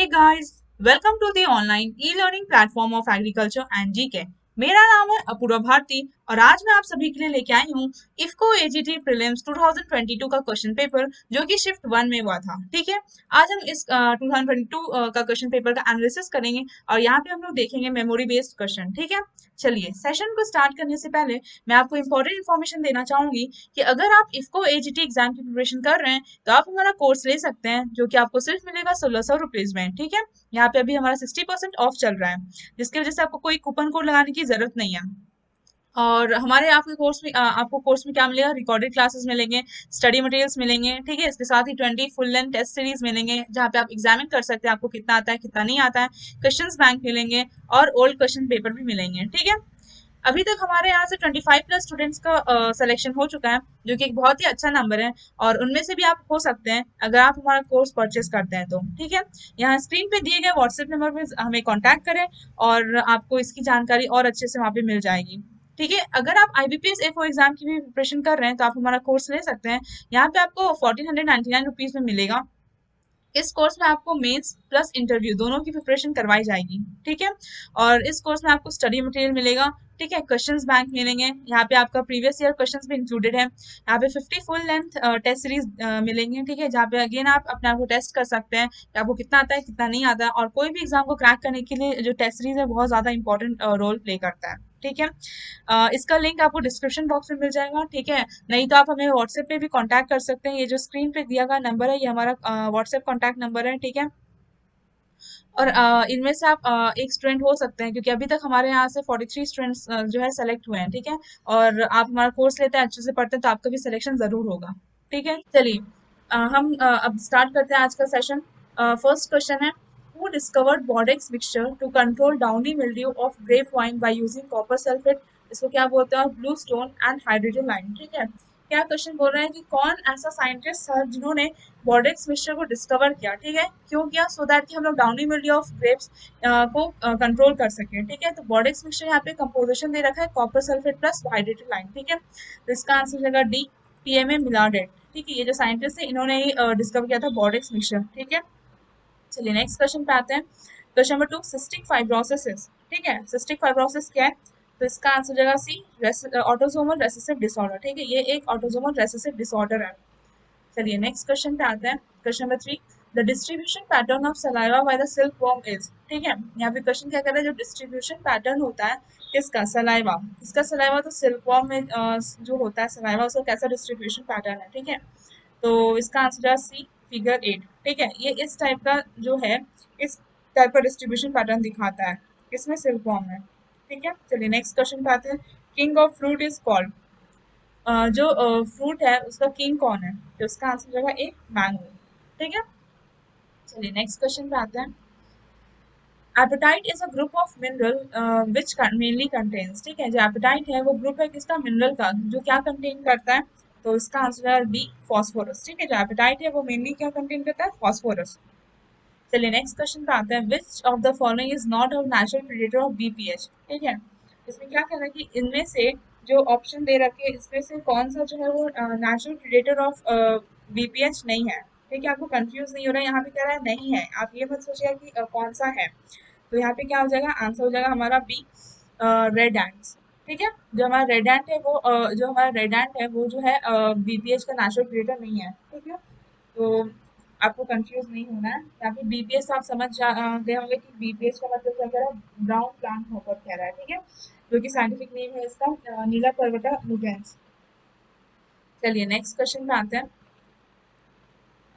Hey guys, welcome to the online e-learning platform of agriculture and GK। मेरा नाम है अपूर्वा भारती और आज मैं आप सभी के लिए लेके आई हूँ इफको एजीटी प्रीलिम्स 2022 का क्वेश्चन पेपर जो कि शिफ्ट 1 में हुआ था। ठीक है, आज हम इस 2022 का क्वेश्चन पेपर का एनालिसिस करेंगे और यहाँ पे हम लोग देखेंगे मेमोरी बेस्ड क्वेश्चन। ठीक है, चलिए सेशन को स्टार्ट करने से पहले मैं आपको इंपॉर्टेंट इन्फॉर्मेशन देना चाहूंगी कि अगर आप इफको एजीटी एग्जाम की प्रिपरेशन कर रहे हैं तो आप हमारा कोर्स ले सकते हैं जो कि आपको सिर्फ मिलेगा 1600 रुपीज में। ठीक है, यहाँ पे अभी हमारा 60% ऑफ चल रहा है जिसकी वजह से आपको कोई कूपन कोड लगाने की जरूरत नहीं है। और हमारे आपके कोर्स में आपको कोर्स में क्या मिलेगा, रिकॉर्डेड क्लासेस मिलेंगे, स्टडी मटेरियल्स मिलेंगे। ठीक है, इसके साथ ही 20 फुल लेंथ टेस्ट सीरीज मिलेंगे जहाँ पे आप एग्जामिन कर सकते हैं आपको कितना आता है कितना नहीं आता है। क्वेश्चंस बैंक मिलेंगे और ओल्ड क्वेश्चन पेपर भी मिलेंगे। ठीक है, अभी तक हमारे यहाँ से 25 प्लस स्टूडेंट्स का सिलेक्शन हो चुका है जो कि एक बहुत ही अच्छा नंबर है और उनमें से भी आप हो सकते हैं अगर आप हमारा कोर्स परचेस करते हैं तो। ठीक है, यहाँ स्क्रीन पे दिए गए व्हाट्सएप नंबर पे हमें कांटेक्ट करें और आपको इसकी जानकारी और अच्छे से वहाँ पे मिल जाएगी। ठीक है, अगर आप IBPS A4 एग्जाम की भी प्रिपरेशन कर रहे हैं तो आप हमारा कोर्स ले सकते हैं। यहाँ पे आपको 1499 रुपीज में मिलेगा। इस कोर्स में आपको मेंस प्लस इंटरव्यू दोनों की प्रिपरेशन करवाई जाएगी। ठीक है, और इस कोर्स में आपको स्टडी मटेरियल मिलेगा। ठीक है, क्वेश्चंस बैंक मिलेंगे, यहाँ पे आपका प्रीवियस ईयर क्वेश्चंस भी इंक्लूडेड है। यहाँ पे 50 फुल लेंथ टेस्ट सीरीज मिलेंगे। ठीक है, जहाँ पे अगेन आप अपने आप को टेस्ट कर सकते हैं कि आपको कितना आता है कितना नहीं आता है और कोई भी एग्जाम को क्रैक करने के लिए जो टेस्ट सीरीज है बहुत ज्यादा इंपॉर्टेंट रोल प्ले करता है। ठीक है, इसका लिंक आपको डिस्क्रिप्शन बॉक्स में मिल जाएगा। ठीक है, नहीं तो आप हमें व्हाट्सएप पे भी कांटेक्ट कर सकते हैं। ये जो स्क्रीन पे दिया गया नंबर है ये हमारा व्हाट्सएप कांटेक्ट नंबर है। ठीक है, और इनमें से आप एक स्टूडेंट हो सकते हैं क्योंकि अभी तक हमारे यहाँ से 43 स्टूडेंट्स जो है सेलेक्ट हुए हैं। ठीक है, और आप हमारा कोर्स लेते हैं अच्छे से पढ़ते हैं तो आपका भी सिलेक्शन जरूर होगा। ठीक है, चलिए हम अब स्टार्ट करते हैं आज का सेशन। फर्स्ट क्वेश्चन है, who discovered Bordeaux mixture to control downy mildew of grape wine by using copper sulphate. इसको क्या बोलते हैं, blue stone and hydrogen lime. ठीक है, क्या क्वेश्चन बोल रहे हैं कि कौन ऐसा साइंटिस्ट था जिन्होंने बोर्डेक्स मिक्सचर को डिस्कवर किया। ठीक है, क्यों किया, सो दैट कि हम लोग डाउनी मिल्ड्यू ऑफ ग्रेप्स को कंट्रोल कर सकें। ठीक है, तो बोर्डेक्स मिक्सचर यहाँ पे कंपोजिशन दे रखा है copper sulphate plus hydrated lime. ठीक है, तो इसका आंसर रहेगा डी, PMA मिलाडेट। ठीक है, ये जो साइंटिस्ट है इन्होंने ही डिस्कवर किया था बोर्डेक्स मिक्सचर। ठीक है, चलिए नेक्स्ट क्वेश्चन पे आते हैं। Question number 2, cystic fibrosis. ठीक है, सिस्टिक फाइब्रोसिस क्या है, तो इसका आंसर रहेगा सी, ऑटोसोमल रेसेसिव डिसऑर्डर। ठीक है, ये एक ऑटोसोमल रेसेसिव डिसऑर्डर है। चलिए नेक्स्ट क्वेश्चन पे आते हैं। Question number 3, the distribution pattern of saliva by the silk worm is. ठीक है, यहाँ पे क्वेश्चन क्या कर रहा है, जो डिस्ट्रीब्यूशन पैटर्न होता है किसका, सलाइवा, इसका सलाइवा तो सिल्क वर्म में जो होता है सलाइवा उसका कैसा डिस्ट्रीब्यूशन पैटर्न है। ठीक है, तो इसका आंसर है सी, फिगर 8। ठीक है, ये इस टाइप का जो है, इस टाइप का डिस्ट्रीब्यूशन पैटर्न दिखाता है, इसमें सिल्क वर्म है। ठीक है, चलिए नेक्स्ट क्वेश्चन पे आते हैं। King of fruit is called, जो फ्रूट है उसका किंग कौन है, तो उसका आंसर रहेगा ए, मैंगो। ठीक है, चलिए नेक्स्ट क्वेश्चन पे आते हैं। Apatite is a group of mineral which mainly contains. ठीक है, जो एपेटाइट है वो ग्रुप है किसका, मिनरल का, जो क्या कंटेन करता है, तो इसका आंसर है बी, फॉस्फोरस। ठीक है, जो एपेटाइट है वो मेनली क्या कंटेन करता है, फॉस्फोरस। चलिए नेक्स्ट क्वेश्चन पे आते हैं। Which of the following is not a natural predator of BPH। ठीक है, इसमें क्या कहना है कि इनमें से जो ऑप्शन दे रखे हैं इसमें से कौन सा जो है वो नेचुरल प्रेडेटर ऑफ BPH नहीं है। ठीक है, आपको कंफ्यूज नहीं हो रहा है, यहाँ पे कह रहा है नहीं है, आप ये मत सोचिए कि कौन सा है। तो यहाँ पे क्या हो जाएगा, आंसर हो जाएगा हमारा बी, रेड एंट्स। ठीक है, जो हमारा रेड एंट है वो जो हमारा रेड एंट है वो जो है BPH का नेचुरल प्रेडेटर नहीं है। ठीक है, तो आपको कंफ्यूज नहीं होना है, यहाँ पे BPS आप समझ गए होंगे कि BPS का मतलब क्या कह रहा है, ब्राउन प्लांट हॉपर कह रहा है। ठीक है, जो कि साइंटिफिक नेम है इसका नीला पर्वता लुगेंस। चलिए नेक्स्ट क्वेश्चन पे आते हैं।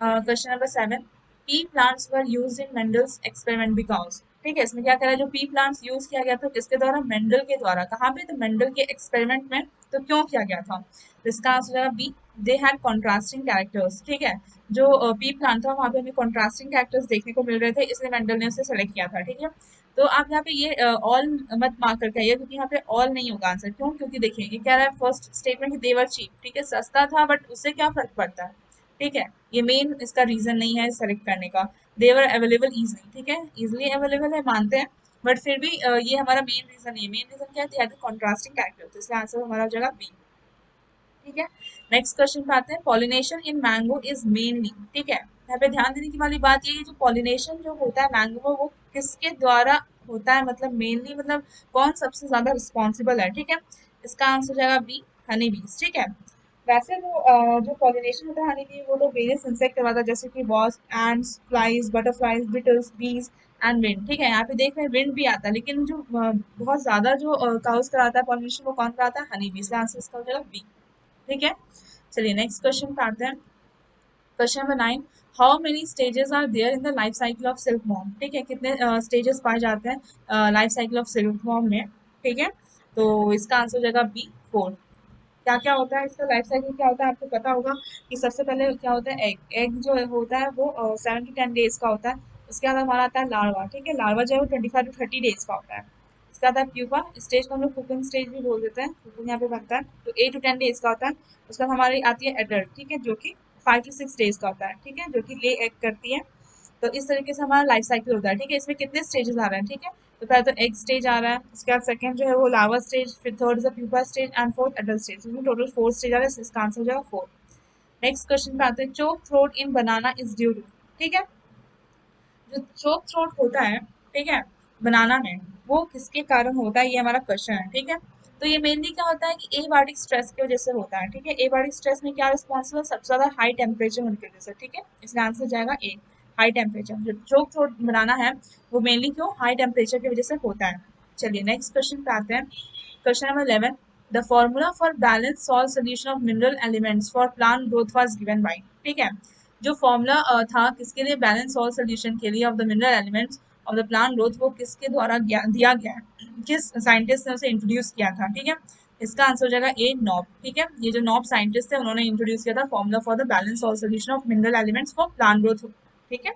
Question number 7, P plants were used in Mendel's experiment because. ठीक है, इसमें क्या कह रहा है, जो पी प्लांट्स यूज किया गया था किसके द्वारा, मेंडल के द्वारा, कहाँ पे, तो मेंडल के एक्सपेरिमेंट में, तो क्यों किया गया था, तो इसका आंसर है B, they had contrasting characters. ठीक है, जो पी प्लांट था वहाँ पे हमें कॉन्ट्रास्टिंग कैरेक्टर्स देखने को मिल रहे थे, इसलिए मेंडल ने उसे सेलेक्ट किया था। ठीक है, तो आप यहाँ पे ये ऑल मत मार्क करके आइए क्योंकि यहाँ पे ऑल नहीं होगा आंसर। क्यों, क्योंकि देखिए ये कह रहा है फर्स्ट स्टेटमेंट देवर चीप। ठीक है, सस्ता था बट उससे क्या फर्क पड़ता है। ठीक है, ये मेन इसका रीजन नहीं है सेलेक्ट करने का। देवर अवेलेबल इजली। ठीक है, इजली अवेलेबल है मानते हैं, बट फिर भी ये हमारा मेन रीजन नहीं है। मेन रीजन क्या है, कॉन्ट्रास्टिंग कैरेक्टर, तो इसका आंसर हमारा हो जाएगा बी। ठीक है, नेक्स्ट क्वेश्चन पे आते हैं। Pollination in mango is mainly. ठीक है, यहाँ पे ध्यान देने की वाली बात ये है, जो पॉलिनेशन जो होता है मैंगो में, वो किसके द्वारा होता है, मतलब मेनली मतलब कौन सबसे ज्यादा रिस्पॉन्सिबल है, ठीक है। इसका आंसर हो जाएगा बी, हनी बीज, ठीक है। वैसे तो जो पॉलिनेशन होता है हनी बी, वो तो वेरियस इंसेक्ट करवाता है, जैसे कि wasp, ends, flies, butterflies, Beatles, बीज एंड विंड, ठीक है। यहाँ पे देख रहे हैं विंड भी आता है, लेकिन जो बहुत ज्यादा जो काउस कराता है पॉलिनेशन, वो कौन कराता है, हनी बी। इसका आंसर इसका हो जाएगा बी, ठीक है। चलिए नेक्स्ट क्वेश्चन पे आते हैं। Question number 9, how many stages are there in the life cycle of silk worm, ठीक है। कितने स्टेजेस पाए जाते हैं life cycle of silk worm में, ठीक है। तो इसका आंसर हो जाएगा बी, 4। क्या क्या होता है इसका लाइफ साइकिल, क्या होता है आपको पता होगा कि सबसे पहले क्या होता है, एग। एग जो होता है वो 7 to 10 डेज का होता है। उसके बाद हमारा आता है लार्वा, ठीक है। लार्वा जो है वो 25 to 30 डेज का होता है। उसके बाद प्यूपा स्टेज को हम लोग कुकिंग स्टेज भी बोल देते हैं, कुकिंग यहाँ पे बनता है, तो 8 to 10 डेज का होता है। उसके बाद हमारी आती है एडल्ट, ठीक है, जो कि 5 to 6 डेज का होता है, ठीक है, जो कि ले एग करती है। तो इस तरीके से हमारा लाइफ साइकिल होता है, ठीक है। इसमें कितने स्टेजेस आ रहे हैं, ठीक है। तो पहले तो एग स्टेज आ रहा है, उसके बाद सेकंड जो है वो लावा स्टेज, फिर third is pupa stage and fourth adult stage. इसमें टोटल 4 स्टेज आ रहे हैं, इसका आंसर हो जाएगा 4। नेक्स्ट क्वेश्चन पे आते हैं, choke throat in banana is due to, ठीक है। जो चोक थ्रोट होता है, ठीक है, बनाना में, वो किसके कारण होता है, ये हमारा क्वेश्चन है, ठीक है। तो ये मेनली क्या होता है कि एबायोटिक स्ट्रेस की वजह से होता है, ठीक है। एबायोटिक स्ट्रेस में क्या रिस्पॉन्सिबल, सबसे ज्यादा हाई टेम्परेचर होने की वजह से, ठीक है। इसका आंसर जाएगा ए, हाई टेम्परेचर। जो चोक थ्रोट बनाना है वो मेनली क्यों, हाई टेम्परेचर की वजह से होता है। चलिए नेक्स्ट क्वेश्चन पे आते हैं। Question number 11, the formula for balance salt solution of mineral elements for plant growth was given by, ठीक है। जो फॉर्मूला था किसके लिए, बैलेंस सॉल्ट सोल्यूशन के लिए of the mineral elements of the plant growth, वो किसके द्वारा दिया गया है, किस साइंटिस्ट ने उसे इंट्रोड्यूस किया था, ठीक है। इसका आंसर हो जाएगा ए, नॉब, ठीक है। ये जो नॉब साइंटिस्ट थे उन्होंने इंट्रोड्यूस किया था formula for the balance salt solution of mineral elements for plant growth, ठीक है।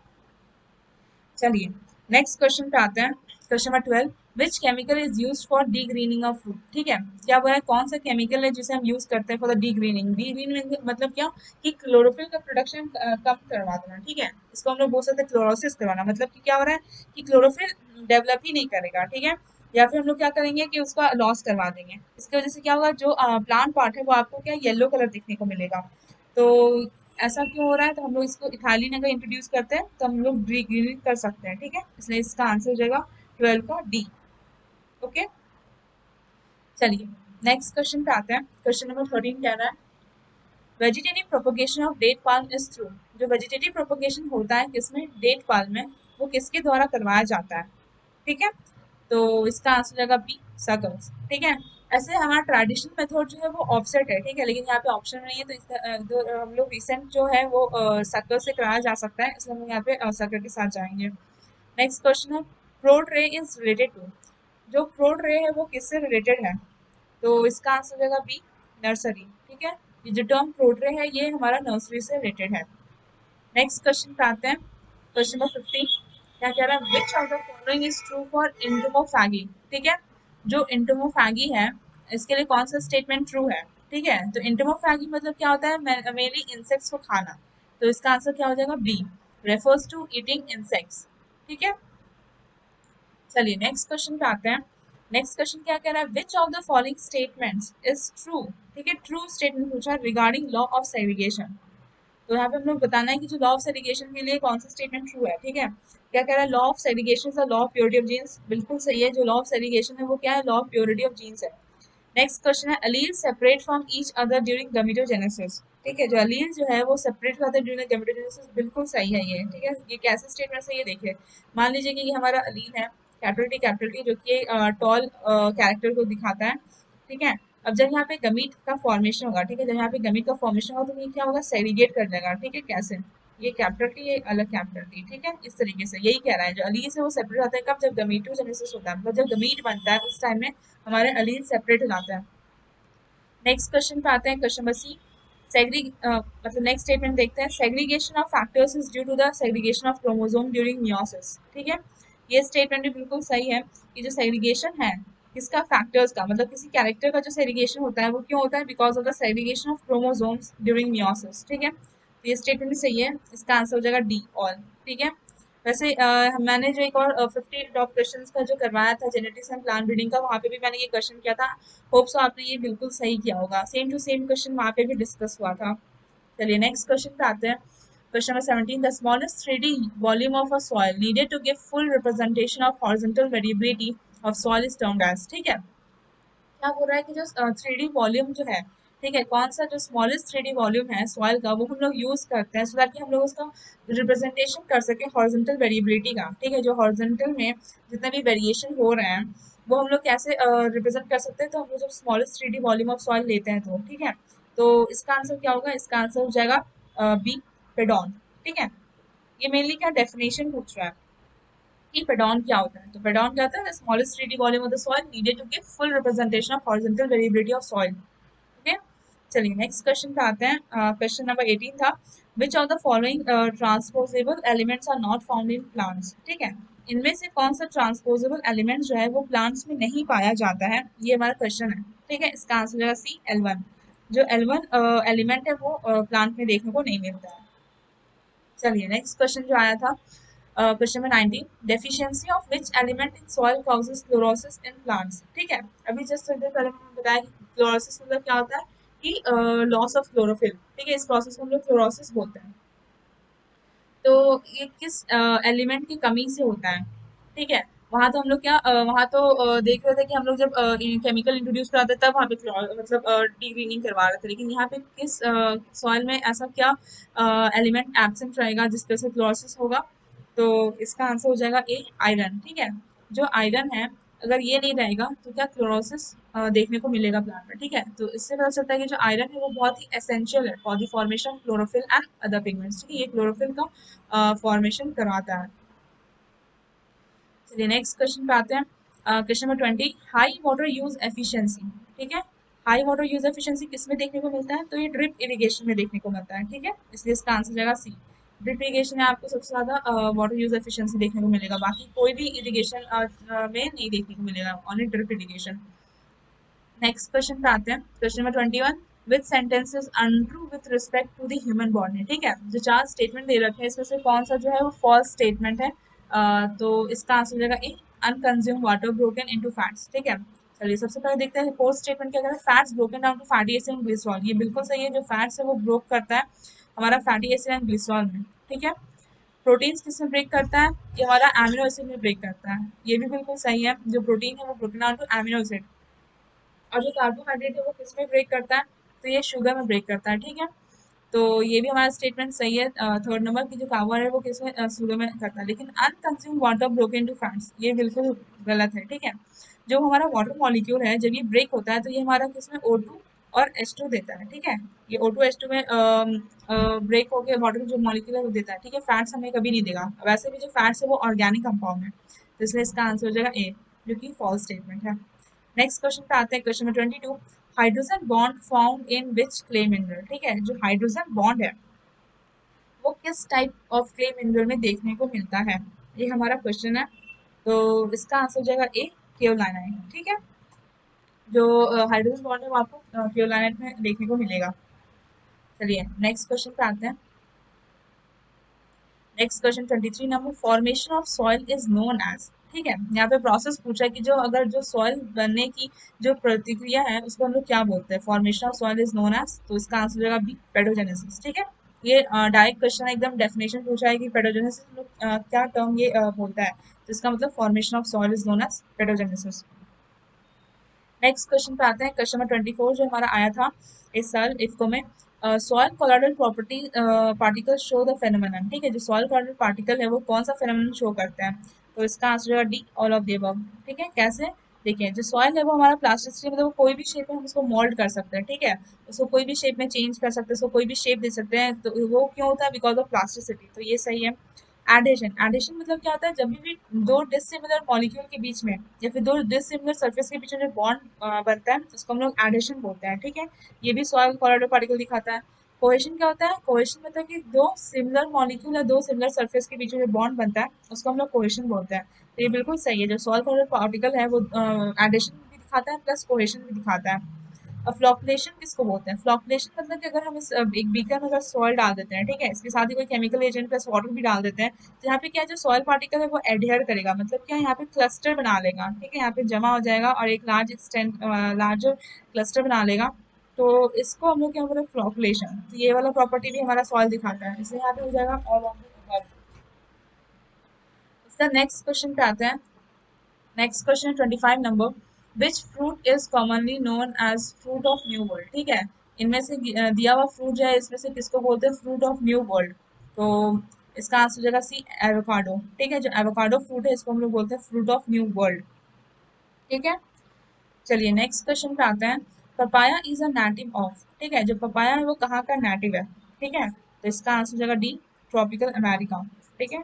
चलिए नेक्स्ट क्वेश्चन पे आते हैं। Question number 12, which chemical is use for D grinning of food, ठीक है। क्या बोला है, कौन सा केमिकल है जिसे हम यूज करते हैं for the D grinning. D grinning मतलब क्या, कि क्लोरोफिल का प्रोडक्शन कम करवा देना, ठीक है। इसको हम लोग बोल सकते हैं क्लोरोसिस करवाना, मतलब कि क्या हो रहा है कि क्लोरोफिल डेवलप ही नहीं करेगा, ठीक है। या फिर हम लोग क्या करेंगे कि उसका लॉस करवा देंगे। इसकी वजह से क्या होगा, जो प्लांट पार्ट है वो आपको क्या येलो कलर दिखने को मिलेगा। तो ऐसा क्यों हो रहा है, तो हम लोग इसको इथाइलिन अगर इंट्रोड्यूस करते हैं तो हम लोग ग्रीन कर सकते हैं, ठीक है। इसलिए इसका आंसर हो जाएगा 12 का डी, ओके। चलिए नेक्स्ट क्वेश्चन पे आते हैं। क्वेश्चन नंबर 13 कह रहा है, vegetative propagation of date palm is through. जो वेजिटेटिव प्रोपोगेशन होता है किसमें, डेट पाल्म में, वो किसके द्वारा करवाया जाता है, ठीक है। तो इसका आंसर हो जाएगा बी, सर्कल्स, ठीक है। ऐसे हमारा ट्रेडिशनल मेथड जो है वो ऑफसेट है, ठीक है, लेकिन यहाँ पे ऑप्शन नहीं है, तो हम लोग रिसेंट जो है वो सर्कल से कराया जा सकता है, इसलिए हम लोग यहाँ पे सर्कल के साथ जाएंगे। नेक्स्ट क्वेश्चन है, प्रोड रे इज रिलेटेड टू। जो प्रोड रे है वो किससे रिलेटेड है, तो इसका आंसर हो जाएगा बी, नर्सरी, ठीक है। ये जो टर्म प्रोड रे है ये हमारा नर्सरी से रिलेटेड है। नेक्स्ट क्वेश्चन पे आते हैं। क्वेश्चन नंबर 15, क्या कह रहा है, which of the following is true for entomophagy, ठीक है। जो इंटोमोफैगी है इसके लिए कौन सा स्टेटमेंट ट्रू है, ठीक है। तो इंटोमोफैगी मतलब क्या होता है, मेनली इंसेक्ट्स को खाना। तो इसका आंसर क्या हो जाएगा, B, refers to eating insects, ठीक है। चलिए नेक्स्ट क्वेश्चन पे आते हैं। नेक्स्ट क्वेश्चन क्या कह रहा है, which of the following statements is true, ठीक है। ट्रू स्टेटमेंट पूछा है रिगार्डिंग लॉ ऑफ सेग्रीगेशन। तो यहाँ पे हम लोग बताना है कि जो लॉ ऑफ सेग्रीगेशन के लिए कौन सा स्टेटमेंट ट्रू है, ठीक है। क्या कह रहा है, law of segregation is the law of purity of genes, बिल्कुल सही है। जो लॉ ऑफ सेग्रीगेशन है वो क्या है, law of purity of genes है। नेक्स्ट क्वेश्चन है, allele separate from each other during gametogenesis, ठीक है। जो अलील जो है वो सेपरेट होते हैं ड्यूरिंग गमीटोजेनेसिस, बिल्कुल सही है ये, ठीक है। ये कैसे स्टेटमेंट है ये देखिए, मान लीजिए कि ये हमारा अलील है, कैपिटल टी, जो कि टॉल कैरेक्टर को दिखाता है, ठीक है। अब जब यहाँ पे गमीट का फॉर्मेशन होगा, ठीक है, जब यहाँ पे गमीट का फॉर्मेशन होगा तो ये क्या होगा, सेग्रीगेट कर देगा, ठीक है। कैसे, ये कैपिटल टी, ये अलग कैपिटल टी, ठीक है। इस तरीके से यही कह रहा है, जो अलील से वो सेपरेट होता है कब, जब गमीटोजेनेसिस होता है, मतलब जब गमीट बनता है उस टाइम में हमारे अलील सेपरेट हो जाते हैं। नेक्स्ट क्वेश्चन पे आते हैं, क्वेश्चन नंबर सी, सेग्री मतलब नेक्स्ट स्टेटमेंट देखते हैं, segregation of factors is due to the segregation of chromosome during meiosis, ठीक है। ये स्टेटमेंट भी बिल्कुल सही है कि जो सेग्रीगेशन है किसका, फैक्टर्स का, मतलब किसी कैरेक्टर का जो सेग्रीगेशन होता है वो क्यों होता है, because of the segregation of chromosomes during meiosis, ठीक है। तो ये स्टेटमेंट भी सही है, इसका आंसर हो जाएगा डी, ऑल, ठीक है। वैसे मैंने जो एक और 50 टॉप क्वेश्चन का जो करवाया था जेनेटिक्स एंड प्लांट ब्रीडिंग का, वहाँ पे भी मैंने ये क्वेश्चन किया था। होप सो आपने ये बिल्कुल सही किया होगा, सेम टू सेम क्वेश्चन वहाँ पे भी डिस्कस हुआ था। चलिए नेक्स्ट क्वेश्चन पे आते हैं। Question number 17. The smallest 3D volume of a soil needed to give full representation of horizontal variability of soil is termed as. ठीक है, क्या बोल रहा है कि जो 3D वॉल्यूम जो है, ठीक है, कौन सा जो स्मॉलेस्ट 3D वॉल्यूम है सॉइल का, वो हम लोग यूज करते हैं सो दैट कि हम लोग उसका रिप्रेजेंटेशन कर सके हॉरिजॉन्टल वेरिएबिलिटी का। ठीक है, जो हॉरिजॉन्टल में जितना भी वेरिएशन हो रहे हैं वो हम लोग कैसे रिप्रेजेंट कर सकते हैं, तो हम लोग जब smallest 3D volume of soil लेते हैं तो ठीक है, तो इसका आंसर क्या होगा, इसका आंसर हो जाएगा बी, पेडॉन। ठीक है, ये मेनली क्या डेफिनेशन पूछ रहा है कि पेडॉन क्या होता है, तो पेडॉन क्या होता है, smallest 3D volume of the soil needed to give full representation of horizontal variability of soil. Okay, चलिए नेक्स्ट क्वेश्चन पे आते हैं। क्वेश्चन नंबर 18 था, which of the following transposable elements are not found in plants. ठीक है, इनमें से कौन सा ट्रांसपोजेबल एलिमेंट जो है वो प्लांट्स में नहीं पाया जाता है, ये हमारा क्वेश्चन है। ठीक है, इसका आंसर हो जाएगा सी, L1। जो L1 एलिमेंट है वो प्लांट में देखने को नहीं मिलता है। चलिए नेक्स्ट क्वेश्चन जो आया था, question number 19, deficiency of which element in soil causes chlorosis in plants. ठीक है, अभी जस्ट थोड़ी देर पहले मैंने बताया कि क्लोरोसिस मतलब क्या होता है कि लॉस ऑफ क्लोरोफिल। ठीक है, इस प्रोसेस को हम लोग क्लोरोसिस बोलते हैं। तो ये किस एलिमेंट की कमी से होता है। ठीक है, वहां तो हम लोग क्या वहां तो देख रहे थे कि हम लोग जब केमिकल इंट्रोड्यूस कराते तब वहां पे मतलब डीग्रीनिंग करवा रहे थे, लेकिन यहाँ पे किस सॉइल में ऐसा क्या एलिमेंट एब्सेंट रहेगा जिसपे से क्लोरोसिस होगा, तो इसका आंसर हो जाएगा ए, आयरन। ठीक है, जो आयरन है अगर ये नहीं रहेगा तो क्या क्लोरोसिस देखने को मिलेगा प्लांट में। ठीक है, तो इससे पता चलता है कि जो आयरन है वो बहुत ही एसेंशियल है for the formation of chlorophyll and other pigments. ठीक है, ये क्लोरोफिल का फॉर्मेशन करवाता है। चलिए नेक्स्ट क्वेश्चन पे आते हैं। Question number 20, high water use efficiency. ठीक है, हाई वाटर यूज एफिशिएंसी किस में देखने को मिलता है, तो ये ड्रिप इरिगेशन में देखने को मिलता है। ठीक है, इसलिए इसका आंसर जाएगा सी, ड्रिप इरिगेशन में आपको सबसे ज्यादा वाटर यूज एफिशिएंसी देखने को मिलेगा, बाकी कोई भी इरिगेशन में नहीं देखने को मिलेगा, only drip irrigation. Next question पे आते हैं। Question number 21, which sentences untrue with respect to the human body. ठीक है, जो चार स्टेटमेंट दे रखे हैं इसमें से कौन सा जो है वो फॉल्स स्टेटमेंट है, तो इसका आंसर हो जाएगा ए, अनकंज्यूम वाटर ब्रोकन इनटू फैट्स। ठीक है, चलिए सबसे पहले देखते हैं फोर्थ स्टेटमेंट क्या कहता है, fats broken down to fatty acid and glycerol. ये बिल्कुल सही है, जो फैट्स है वो ब्रोक करता है हमारा फैटी एसिड एंड ग्लिसरॉल में। ठीक है, प्रोटीन्स किस में ब्रेक करता है, ये हमारा एमिनो एसिड में ब्रेक करता है, ये भी बिल्कुल सही है, जो प्रोटीन है वो broken down to amino acid. और जो कार्बोहाइड्रेट है वो किस में ब्रेक करता है, तो ये शुगर में ब्रेक करता है। ठीक है, तो ये भी हमारा स्टेटमेंट सही है, थर्ड नंबर की जो कार्बन है वो किस में शुगर में करता है, लेकिन अनकंज्यूम वाटर ब्रोकन टू फैट्स ये बिल्कुल गलत है। ठीक है, जो हमारा वाटर मॉलिक्यूल है जब ये ब्रेक होता है तो ये हमारा किस में O2 और H2 देता है। ठीक है, ये O2 H2 में ब्रेक होकर वाटर जो मॉलिक्यूल है वो देता है। ठीक है, फैट्स हमें कभी नहीं देगा, वैसे भी जो फैट्स है वो ऑर्गेनिक कंपाउंड है, तो इसलिए इसका आंसर हो जाएगा ए, जो कि फॉल्स स्टेटमेंट है। नेक्स्ट क्वेश्चन पे आते हैं, question number 22, hydrogen bond found in which clay mineral. ठीक है, जो हाइड्रोजन बॉन्ड है वो किस टाइप ऑफ क्ले मिनरल में देखने को मिलता है, ये हमारा क्वेश्चन है, तो इसका आंसर हो जाएगा ए, केओलाइनाइट। ठीक है, जो हाइड्रोजन बॉन्ड है वो आपको केओलाइनाइट में देखने को मिलेगा। चलिए नेक्स्ट क्वेश्चन पे आते हैं। Next question 23 number, formation of soil is known as. ठीक है, यहाँ पे प्रोसेस पूछा है कि जो अगर जो सॉइल बनने की जो प्रतिक्रिया है उसको हम लोग क्या बोलते हैं, formation of soil is known as, तो इसका आंसर हो जाएगा बी, पेडोजेनेसिस। ठीक है, ये डायरेक्ट क्वेश्चन एकदम डेफिनेशन पूछा है कि पेडोजेनेसिस क्या टर्म ये बोलता है, तो इसका मतलब formation of soil is known as pedogenesis. Next question पे आते हैं, क्वेश्चन नंबर 24 जो हमारा आया था इस साल इफ्को में, soil colloidal property particle show the phenomenon. ठीक है, जो सॉइल कोलॉइडल पार्टिकल है वो कौन सा फेनोमेनन शो करते हैं, तो इसका आंसर है D, all of the above. ठीक है, कैसे, देखिए जो सॉइल है वो हमारा प्लास्टिसिटी मतलब वो कोई भी शेप में हम उसको मोल्ड कर सकते हैं। ठीक है, उसको कोई भी शेप में चेंज कर सकते हैं, उसको कोई भी शेप दे सकते हैं, तो वो क्यों होता है, बिकॉज ऑफ प्लास्टिसिटी, तो ये सही है। एडेशन, एडेशन मतलब क्या होता है, जब भी दो डिसिमिलर मॉलिक्यूल के बीच में या फिर दो डिसिमिलर सरफेस के बीच में जो बॉन्ड बनता है उसको हम लोग एडेशन बोलते हैं। ठीक है, ये भी सॉइल कोलॉइडल पार्टिकल दिखाता है। कोहेशन क्या होता है, कोहेशन मतलब कि दो सिमिलर मॉलिक्यूल या दो सिमिलर सरफेस के बीच में जो बॉन्ड बनता है उसको हम लोग कोहेशन बोलते हैं, तो ये बिल्कुल सही है, जो सॉइल कोलॉइडल पार्टिकल है वो एडेशन भी दिखाता है प्लस कोहेशन भी दिखाता है। और फ्लोकुलेशन किसको बोलते हैं, फ्लोकुलेशन मतलब कि अगर हम एक बीकर में अगर सॉइल डाल देते हैं, ठीक है, इसके साथ ही कोई केमिकल एजेंट प्लस वाटर भी डाल देते हैं, तो यहाँ पे क्या है, जो सॉइल पार्टिकल है वो एडहेयर करेगा, मतलब क्या यहाँ पे क्लस्टर बना लेगा। ठीक है, यहाँ पे जमा हो जाएगा और एक लार्ज एक्सटेंट लार्ज क्लस्टर बना लेगा, तो इसको हम लोग क्या बोलते हैं, फ्लोकुलेशन। तो ये वाला प्रॉपर्टी भी हमारा सॉइल दिखाता है, इसलिए यहाँ पे हो जाएगा ऑल ऑफ द अबव। इसका नेक्स्ट क्वेश्चन पे आते हैं। Next question 25 number, which fruit is commonly known as fruit of new world. ठीक है, इनमें से दिया हुआ फ्रूट जो है इसमें से किसको बोलते हैं फ्रूट ऑफ न्यू वर्ल्ड। तो इसका आंसर हो जाएगा सी, एवोकाडो। ठीक है, जो एवोकाडो फ्रूट है इसको हम लोग बोलते हैं फ्रूट ऑफ न्यू वर्ल्ड। ठीक है, चलिए नेक्स्ट क्वेश्चन पे आते हैं। Papaya is a native of. ठीक है, जो पपाया है वो कहाँ का नेटिव है। ठीक है, तो इसका आंसर हो जाएगा डी, ट्रॉपिकल अमेरिका। ठीक है,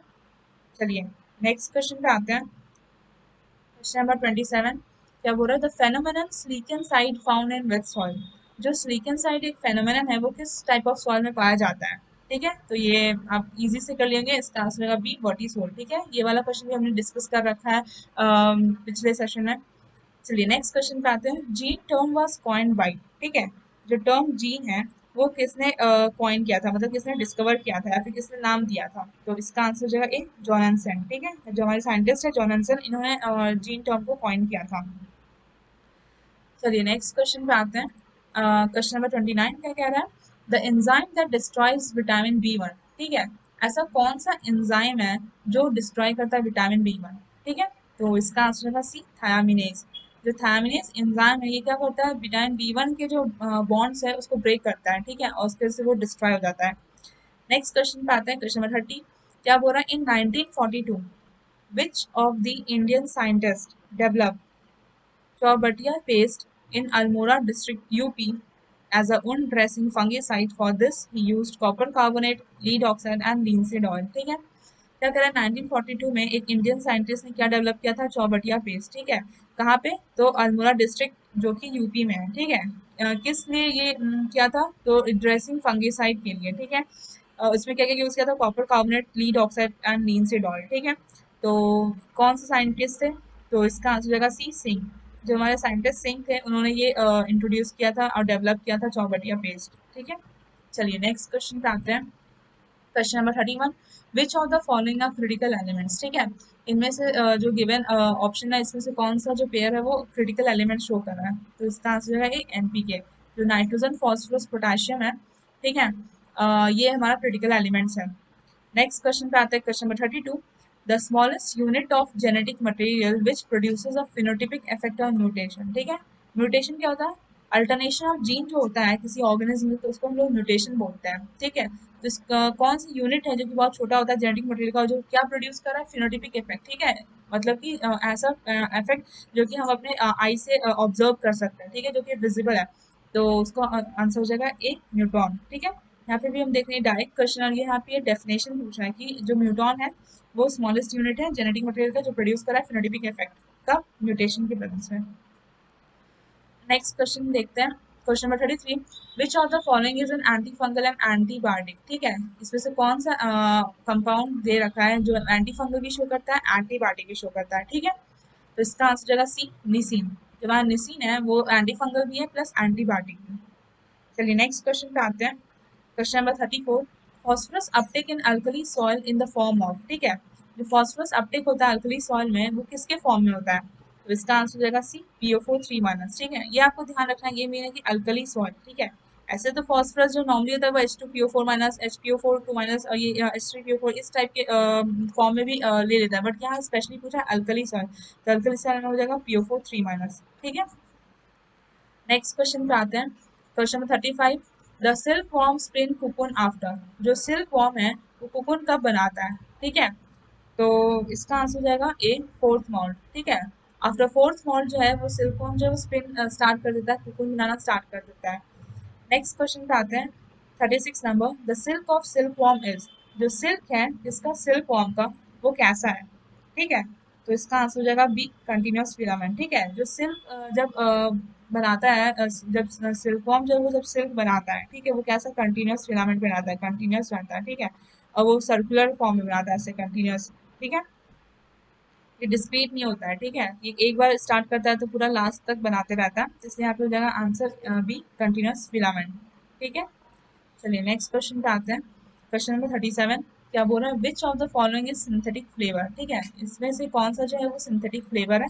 चलिए नेक्स्ट क्वेश्चन पे आते हैं। क्वेश्चन नंबर 27, क्या बोल रहा है, the phenomenon silicon side found in wait soil. जो सिलिकन साइड एक फेनोमेनन है वो किस टाइप ऑफ सॉइल में पाया जाता है। ठीक है, तो ये आप इजी से कर लेंगे, इसका आंसर होगा बी, बॉटी सोल। ठीक है, ये वाला क्वेश्चन भी हमने डिस्कस कर रखा है पिछले सेशन में। चलिए नेक्स्ट क्वेश्चन पे आते हैं। Gene term was coined bye. ठीक है, जो टर्म जीन है वो किसने कॉइन किया था, मतलब किसने डिस्कवर किया था या फिर किसने नाम दिया था। तो इसका आंसर जो है ए, जॉनसन। ठीक है, जो हमारे साइंटिस्ट है जॉनसन, इन्होंने जीन टर्म को कॉइन किया था। चलिए नेक्स्ट क्वेश्चन पे आते हैं। क्वेश्चन नंबर 29 क्या कह रहा है, the enzyme that destroys vitamin B 1। ठीक है, ऐसा कौन सा एंजाइम है जो डिस्ट्रॉय करता है विटामिन बी 1। ठीक है, तो इसका आंसर होगा सी, थायामिनेज। जो थायामिनेज एंजाइम है ये क्या करता है, विटामिन बी 1 के जो बॉन्ड्स है उसको ब्रेक करता है। ठीक है, और उसके से वो डिस्ट्रॉय हो जाता है। नेक्स्ट क्वेश्चन पे आते हैं। क्वेश्चन नंबर 30 क्या बोल रहा है, इन 1942 विच of the Indian scientist develop Chorbatia paste in Almora district UP as a wound dressing fungicide. For this, he used copper carbonate, lead oxide and linseed oil. ठीक है, क्या करा 1942 में एक इंडियन साइंटिस्ट ने क्या डेवलप किया था, चौबटिया पेस्ट। ठीक है, कहाँ पे, तो अल्मोड़ा डिस्ट्रिक्ट जो कि यूपी में है। ठीक है, किस लिए ये किया था, तो ड्रेसिंग फंगिसाइड के लिए। ठीक है, इसमें क्या क्या यूज किया था, copper carbonate, lead oxide and linseed oil. ठीक है, तो कौन से साइंटिस्ट थे, तो इसका आंसर हो जाएगा सी, सिंह। जो हमारे साइंटिस्ट सिंह थे उन्होंने ये इंट्रोड्यूस किया था और डेवलप किया था चौबटिया पेस्ट। ठीक है, चलिए नेक्स्ट क्वेश्चन पे आते हैं। Question number 31, which of the following are critical elements. ठीक है, इनमें से जो गिवन ऑप्शन है इसमें से कौन सा जो पेयर है वो क्रिटिकल एलिमेंट शो कर रहा है। तो इसका आंसर है एनपीके। जो नाइट्रोजन फॉस्फोरस पोटेशियम है, ठीक है, ये हमारा क्रिटिकल एलिमेंट्स है। नेक्स्ट क्वेश्चन पे आते हैं। Question number 32, the smallest unit of genetic material which produces a phenotypic effect on mutation. ठीक है, म्यूटेशन क्या होता है, अल्टरनेशन ऑफ जीन जो होता है किसी ऑर्गेनिज्म में, तो उसको हम लोग म्यूटेशन बोलते हैं। ठीक है, तो इसका कौन सी यूनिट है जो कि बहुत छोटा होता है जेनेटिक मटेरियल का, जो क्या प्रोड्यूस कर रहा है, फिनोटिपिक इफेक्ट। ठीक है, मतलब कि ऐसा इफेक्ट जो कि हम अपने आई से ऑब्जर्व कर सकते हैं। ठीक है, जो कि विजिबल है, तो उसको आंसर हो जाएगा ए, न्यूट्रॉन। ठीक है, यहाँ पे भी हम देख रहे हैं डायरेक्ट क्वेश्चन, और ये यहाँ पे डेफिनेशन पूछ रहा है कि जो म्यूटॉन है वो स्मॉलेस्ट यूनिट है जेनेटिक मटेरियल का जो प्रोड्यूस कर रहा है फिनोटिपिक इफेक्ट का म्यूटेशन की प्रेजेंस में। नेक्स्ट क्वेश्चन देखते हैं। Question number 33, which of the following is an anti fungal and antibiotic. ठीक है, इसमें से कौन सा कंपाउंड दे रखा है जो एंटी फंगल भी शो करता है, एंटीबायोटिक भी शो करता है। ठीक है, तो इसका आंसर जाएगा सी, निसिन। जो हमारा निसिन है वो एंटी फंगल भी है प्लस एंटीबायोटिक भी। चलिए नेक्स्ट क्वेश्चन पे आते हैं। Question number 34, phosphorus Uptake in alkali soil in the form of. ठीक है, जो फॉस्फोरस अपटेक होता है अल्कली सॉइल में वो किसके फॉर्म में होता है, तो इसका आंसर हो जाएगा सी, PO4 3 - ठीक है, ये आपको ध्यान रखना है, ये मीन है कि अल्कली सॉइल। ठीक है, ऐसे तो फॉस्फोरस जो नॉर्मली होता है वो H2PO4 - HPO4 2 - और ये H3PO4 इस टाइप के फॉर्म में भी ले लेता है, बट यहाँ स्पेशली पूछा है अल्कली सॉइल, तो अल्कली सॉइल में हो जाएगा PO4 3 - ठीक है, नेक्स्ट क्वेश्चन पे आते हैं। Question number 35, the silk worm spin cocoon after. जो सिल्क वॉर्म है वो कुकुन कब बनाता है। ठीक है, तो इसका आंसर हो जाएगा ए, फोर्थ मॉल्ट। ठीक है, आफ्टर फोर्थ मॉल्ट जो है वो सिल्क वॉर्म जो है वो स्पिन स्टार्ट कर देता है, कुकुन बनाना स्टार्ट कर देता है। नेक्स्ट क्वेश्चन पे आते हैं। 36 number, the silk of silk worm is. जो सिल्क है इसका सिल्क वॉर्म का वो कैसा है। ठीक है, तो इसका आंसर हो जाएगा बी, कंटिन्यूअस फिलामेंट। ठीक है, जो सिल्क जब बनाता है जब सिल्क वॉर्म जब वो जब सिल्क बनाता है, ठीक है, वो कैसा कंटिन्यूअस फिलामेंट बनाता है, कंटिन्यूअस रहता है। ठीक है, और वो सर्कुलर फॉर्म में बनाता है ऐसे कंटिन्यूअस। ठीक है, ये डिस्क्रीट नहीं होता है। ठीक है, ये एक बार स्टार्ट करता है तो पूरा लास्ट तक बनाते रहता है, इसलिए यहाँ पे हो जाएगा आंसर बी, कंटिन्यूअस फिलामेंट। ठीक है, चलिए नेक्स्ट क्वेश्चन पे आते हैं। क्वेश्चन नंबर 37, क्या बोल रहा है, which of the following is synthetic flavour. ठीक है, इसमें से कौन सा जो है वो सिंथेटिक फ्लेवर है,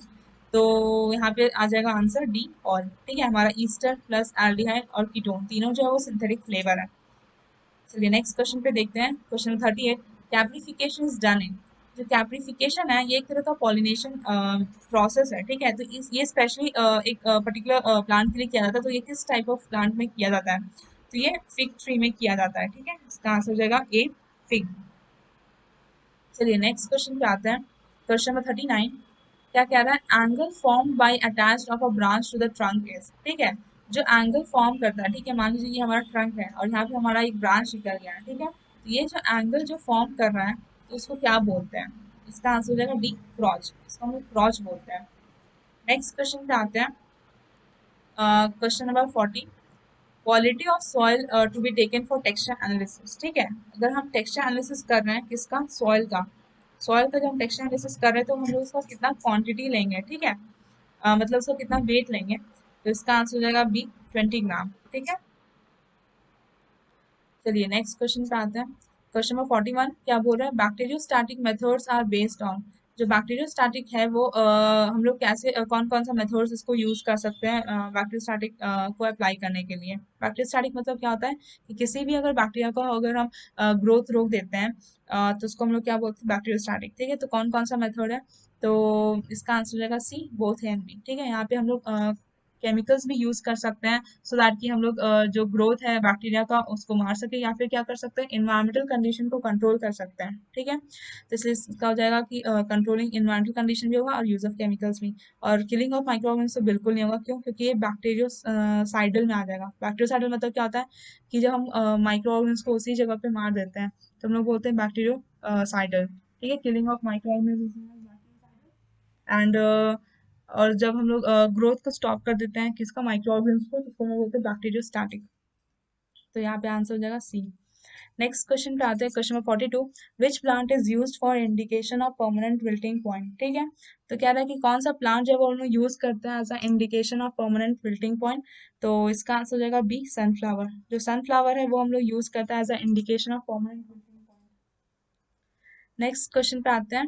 तो यहाँ पे आ जाएगा आंसर डी ऑल। ठीक है, हमारा ईस्टर प्लस एल्डिहाइड और कीटोन तीनों जो है वो सिंथेटिक फ्लेवर है। चलिए नेक्स्ट क्वेश्चन पे देखते हैं। Question 38, caprification is done in. जो कैप्रिफिकेशन है ये एक तरह का पॉलिनेशन प्रोसेस है। ठीक है, तो ये स्पेशली एक पर्टिकुलर प्लांट के लिए किया जाता है। तो ये किस टाइप ऑफ प्लांट में किया जाता है? तो ये फिग ट्री में किया जाता है। ठीक है, इसका आंसर हो जाएगा ए, फिग। चलिए नेक्स्ट क्वेश्चन पे आते हैं। क्वेश्चन नंबर 39, क्या कह रहा है? Angle form by attached of a branch to the trunk is. ठीक है, जो एंगल फॉर्म करता है, ठीक है, मान लीजिए ये हमारा ट्रंक है और यहाँ पे हमारा एक ब्रांच निकल गया है। ठीक है, तो ये जो एंगल जो फॉर्म कर रहा है तो उसको क्या बोलते हैं? इसका आंसर हो जाएगा डी, क्रॉच। इसको हम लोग क्रॉच बोलते हैं। नेक्स्ट क्वेश्चन पे आते हैं। Question number 40, quality of soil to be taken for texture analysis. ठीक है, अगर हम टेक्सचर एनालिसिस कर रहे हैं किसका? सॉइल का। सॉइल का जब हम टेक्सचर एनालिसिस कर रहे हैं तो हम लोग उसका कितना क्वांटिटी लेंगे? ठीक है, मतलब उसका कितना वेट लेंगे? तो इसका आंसर हो जाएगा बी, 20 ग्राम। ठीक है, चलिए नेक्स्ट क्वेश्चन पे आते हैं। क्वेश्चन नंबर 41, क्या बोल रहा है? Bacteriostatic methods are based on. जो बैक्टीरियोस्टैटिक है वो हम लोग कैसे कौन कौन सा मेथड्स इसको यूज कर सकते हैं बैक्टीरियोस्टैटिक को अप्लाई करने के लिए? बैक्टीरियोस्टैटिक मतलब क्या होता है कि किसी भी अगर बैक्टीरिया को अगर हम ग्रोथ रोक देते हैं तो उसको हम लोग क्या बोलते हैं? बैक्टीरियोस्टैटिक। ठीक है, तो कौन कौन सा मेथड है? तो इसका आंसर हो जाएगा सी, बोथ ए एंड बी। ठीक है, यहाँ पे हम लोग केमिकल्स भी यूज कर सकते हैं सो दैट कि हम लोग जो ग्रोथ है बैक्टीरिया का उसको मार सके, या फिर क्या कर सकते हैं? इन्वायरमेंटल कंडीशन को कंट्रोल कर सकते हैं। ठीक है, तो इसलिए इसका हो जाएगा कि कंट्रोलिंग इन्वायरमेंटल कंडीशन भी होगा और यूज ऑफ केमिकल्स भी। और किलिंग ऑफ माइक्रो ऑर्गेनिज्म तो बिल्कुल नहीं होगा। क्यों? क्योंकि ये बैक्टीरियोसाइडल में आ जाएगा। बैक्टीरियोसाइडल मतलब क्या होता है कि जब हम माइक्रो ऑर्गेनिज्म को उसी जगह पे मार देते हैं तो हम लोग बोलते हैं बैक्टीरियोसाइडल। ठीक है, killing of micro organism and और जब हम लोग ग्रोथ को स्टॉप कर देते हैं किसका? माइक्रो ऑर्गेनिज्म को, तो उसको हम लोग बोलते हैं बैक्टीरियोस्टैटिक। तो यहाँ पे आंसर हो जाएगा सी। नेक्स्ट क्वेश्चन पे आते हैं। Question number 42, which plant is used for indication of permanent wilting point. ठीक है, तो कह रहा है कि कौन सा प्लांट जब हम लोग यूज करते हैं as a indication of permanent wilting point? तो इसका आंसर हो जाएगा बी, सनफ्लावर। जो सनफ्लावर है वो हम लोग यूज करते हैं as a indication of permanent wilting point. Next question पे आते हैं।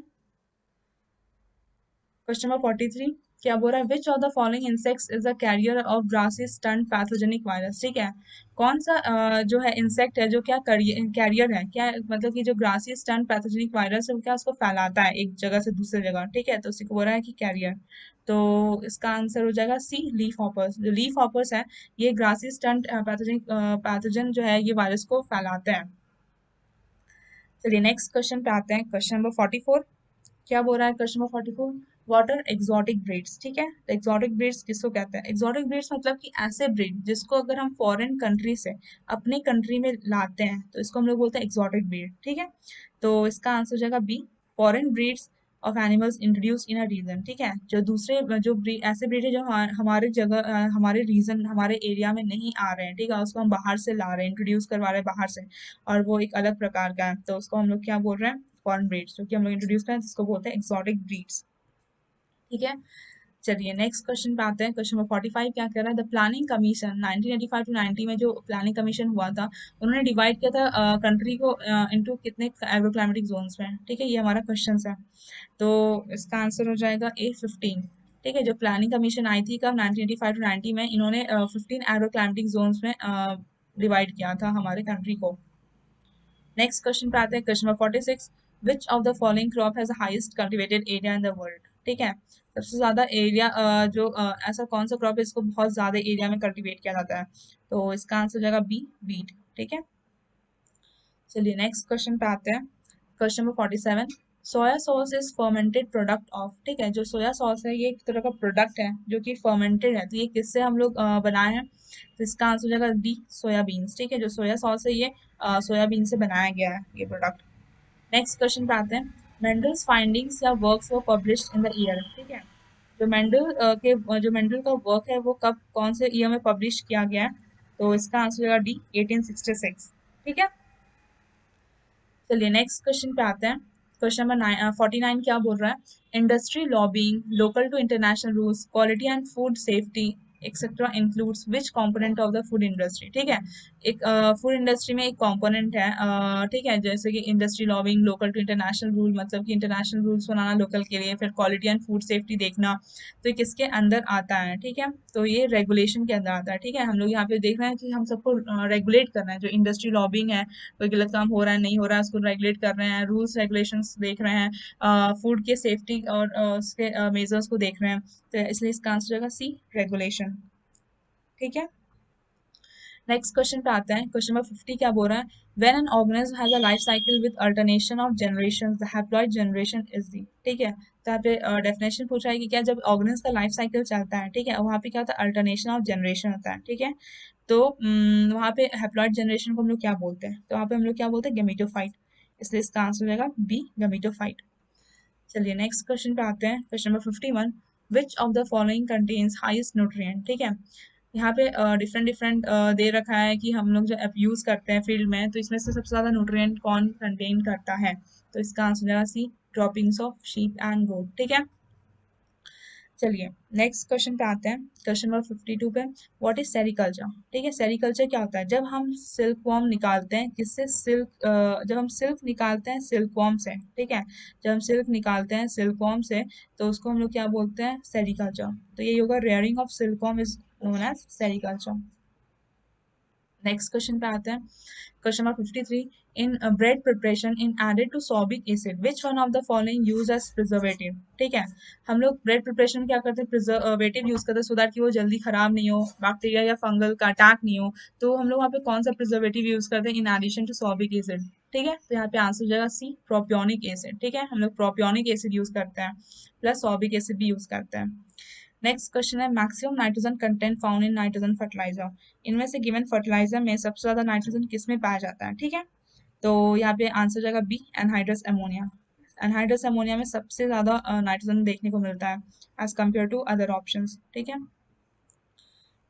क्वेश्चन नंबर 43, क्या बोल रहा है? Which of the following insects is a carrier of grassy stunt pathogenic virus. ठीक है, कौन सा जो है इंसेक्ट है जो क्या कैरियर है? क्या मतलब कि जो ग्रासी स्टंट पैथोजेनिक वायरस है वो क्या उसको फैलाता है एक जगह से दूसरी जगह? ठीक है, तो उसी को बोल रहा है कि कैरियर। तो इसका आंसर हो जाएगा सी, लीफ हॉपर्स। जो लीफ हॉपर्स है ये ग्रासी स्टंट पैथोजन जो है ये वायरस को फैलाते हैं। चलिए नेक्स्ट क्वेश्चन पे आते हैं। क्वेश्चन नंबर 44, क्या बोल रहा है? Question number 44, what are exotic breeds. ठीक है, तो एक्सोटिक ब्रीड्स किसको कहते हैं? एक्सोटिक ब्रीड्स मतलब कि ऐसे ब्रीड जिसको अगर हम फॉरेन कंट्री से अपने कंट्री में लाते हैं तो इसको हम लोग बोलते हैं एक्सोटिक ब्रीड। ठीक है, तो इसका आंसर हो जाएगा B, foreign breeds of animals introduce in a region. ठीक है, जो दूसरे जो ब्रीड ऐसे ब्रीड है जो हमारे जगह हमारे रीजन हमारे एरिया में नहीं आ रहे हैं। ठीक है, उसको हम बाहर से ला रहे हैं, इंट्रोड्यूस करवा रहे हैं बाहर से, और वो एक अलग प्रकार का है, तो उसको हम लोग क्या बोल रहे हैं? Foreign breeds. जो कि हम लोग इंट्रोड्यूस करें जिसको बोलते हैं एक्सोटिक ब्रीड्स। ठीक है, चलिए नेक्स्ट क्वेश्चन पे आते हैं। क्वेश्चन नंबर 45, क्या कह रहा है? द प्लानिंग कमीशन 1985 टू 90 में जो प्लानिंग कमीशन हुआ था उन्होंने डिवाइड किया था कंट्री को इनटू कितने एग्रोक्लाइमेटिक जोन्स में? ठीक है, ये हमारा क्वेश्चन है। तो इसका आंसर हो जाएगा ए, 15। ठीक है, जो प्लानिंग कमीशन आई थी कब? 1985 टू 90 में। इन्होंने 15 एग्रोक्लाइमेटिक जोन्स में डिवाइड किया था हमारे कंट्री को। नेक्स्ट क्वेश्चन पे आते हैं। Question number 46, which of the following crop has the highest cultivated area in the world. ठीक है, सबसे ज्यादा एरिया ऐसा कौन सा क्रॉप है इसको बहुत ज्यादा एरिया में कल्टीवेट किया जाता है? तो इसका आंसर हो जाएगा बी, वीट। ठीक है, चलिए नेक्स्ट क्वेश्चन पे आते हैं। Question number 47, soya sauce is fermented product of. ठीक है, जो सोया सॉस है ये एक तरह का प्रोडक्ट है जो कि फर्मेंटेड है। तो ये किससे हम लोग बनाए हैं? तो इसका आंसर हो जाएगा डी, सोयाबीन्स। ठीक है, जो सोया सॉस है ये सोयाबीन से बनाया गया है ये प्रोडक्ट। नेक्स्ट क्वेश्चन पे आते हैं। मेंडल्स फाइंडिंग्स या works were published in the year. ठीक है, जो जो मेंडल का वर्क है वो कब कौन से ईयर में पब्लिश किया गया है? तो इसका आंसर हो जाएगा डी, 1866। ठीक है, चलिए नेक्स्ट क्वेश्चन पे आते हैं। क्वेश्चन नंबर 49, क्या बोल रहा है? Industry lobbying, local to international rules, quality and food safety etcetera includes which component of the food industry. ठीक है, एक फूड इंडस्ट्री में एक कंपोनेंट है, ठीक है, जैसे कि industry lobbying, local to international rule, मतलब कि इंटरनेशनल रूल्स बनाना लोकल के लिए, फिर क्वालिटी एंड फूड सेफ्टी देखना, तो ये किसके अंदर आता है? ठीक है, तो ये रेगुलेशन के अंदर आता है। ठीक है, हम लोग यहाँ पे देख रहे हैं कि हम सबको रेगुलेट करना है। जो इंडस्ट्री लॉबिंग है, कोई गलत काम हो रहा है नहीं हो रहा है उसको रेगुलेट कर रहे हैं, रूल्स रेगुलेशंस देख रहे हैं, फूड के सेफ्टी और उसके मेजर्स को देख रहे हैं, तो इसलिए इसका आंसर हो जाएगा सी, रेगुलेशन। ठीक है, नेक्स्ट क्वेश्चन पे आते हैं। क्वेश्चन नंबर 50 क्या बोल रहा है? When an organism has a life cycle with alternation of generations the haploid generation is the. ठीक है, तो यहाँ पे डेफिनेशन पूछा है कि क्या जब ऑर्गेनिज्म का लाइफ साइकिल चलता है, ठीक है, वहाँ पे क्या होता है? अल्टरनेशन ऑफ जनरेशन होता है। ठीक है, तो वहाँ पे हैप्लॉइड जनरेशन को हम लोग क्या बोलते हैं? तो वहाँ पे हम लोग क्या बोलते हैं? गेमेटोफाइट। इसलिए इसका आंसर हो जाएगा बी, गेमेटोफाइट। चलिए नेक्स्ट क्वेश्चन पे आते हैं। Question number 51, which of the following contains highest nutrient. ठीक है, यहाँ पे डिफरेंट डिफरेंट दे रखा है कि हम लोग जब यूज करते हैं फील्ड में, तो इसमें से सबसे ज्यादा न्यूट्रिएंट कौन कंटेन करता है? तो इसका आंसर हो जाएगा सी, ड्रॉपिंग्स ऑफ शीप एंड गोट। ठीक है, चलिए नेक्स्ट क्वेश्चन पे आते हैं। क्वेश्चन नंबर 52 पे, व्हाट इज सेरिकल्चर। ठीक है, सेरिकल्चर क्या होता है? जब हम सिल्क वॉर्म निकालते हैं, किससे? सिल्क, जब हम सिल्क निकालते हैं सिल्क वॉर्म से। ठीक है, जब हम सिल्क निकालते हैं सिल्क वॉर्म से, तो उसको हम लोग क्या बोलते हैं? सेरिकल्चर। तो ये होगा rearing of silk worm is known as sericulture. Next question पे आते हैं। Question number 53, in bread preparation in added to sorbic acid which one of the following use as preservative. ठीक है, हम लोग ब्रेड प्रिपरेशन में क्या करते हैं? प्रिजर्वेटिव यूज करते हैं, सो दैट कि वो जल्दी खराब नहीं हो, बैक्टीरिया या फंगल का अटैक नहीं हो। तो हम लोग वहाँ पे कौन सा प्रिजर्वेटिव यूज करते हैं in addition to sorbic acid? ठीक है, तो यहाँ पे आंसर हो जाएगा सी, प्रोपियोनिक एसिड। ठीक है, हम लोग प्रोपियोनिक एसिड यूज करते हैं, प्लस सॉर्बिक एसिड भी यूज करते हैं। नेक्स्ट क्वेश्चन है, maximum nitrogen content found in nitrogen fertiliser. इनमें से गिवन फर्टिलाइजर में सबसे ज्यादा नाइट्रोजन किस में पाया जाता है? ठीक है, तो यहाँ पे आंसर हो जाएगा B, anhydrous ammonia. Anhydrous ammonia में सबसे ज्यादा नाइट्रोजन देखने को मिलता है as compare to other options. ठीक है,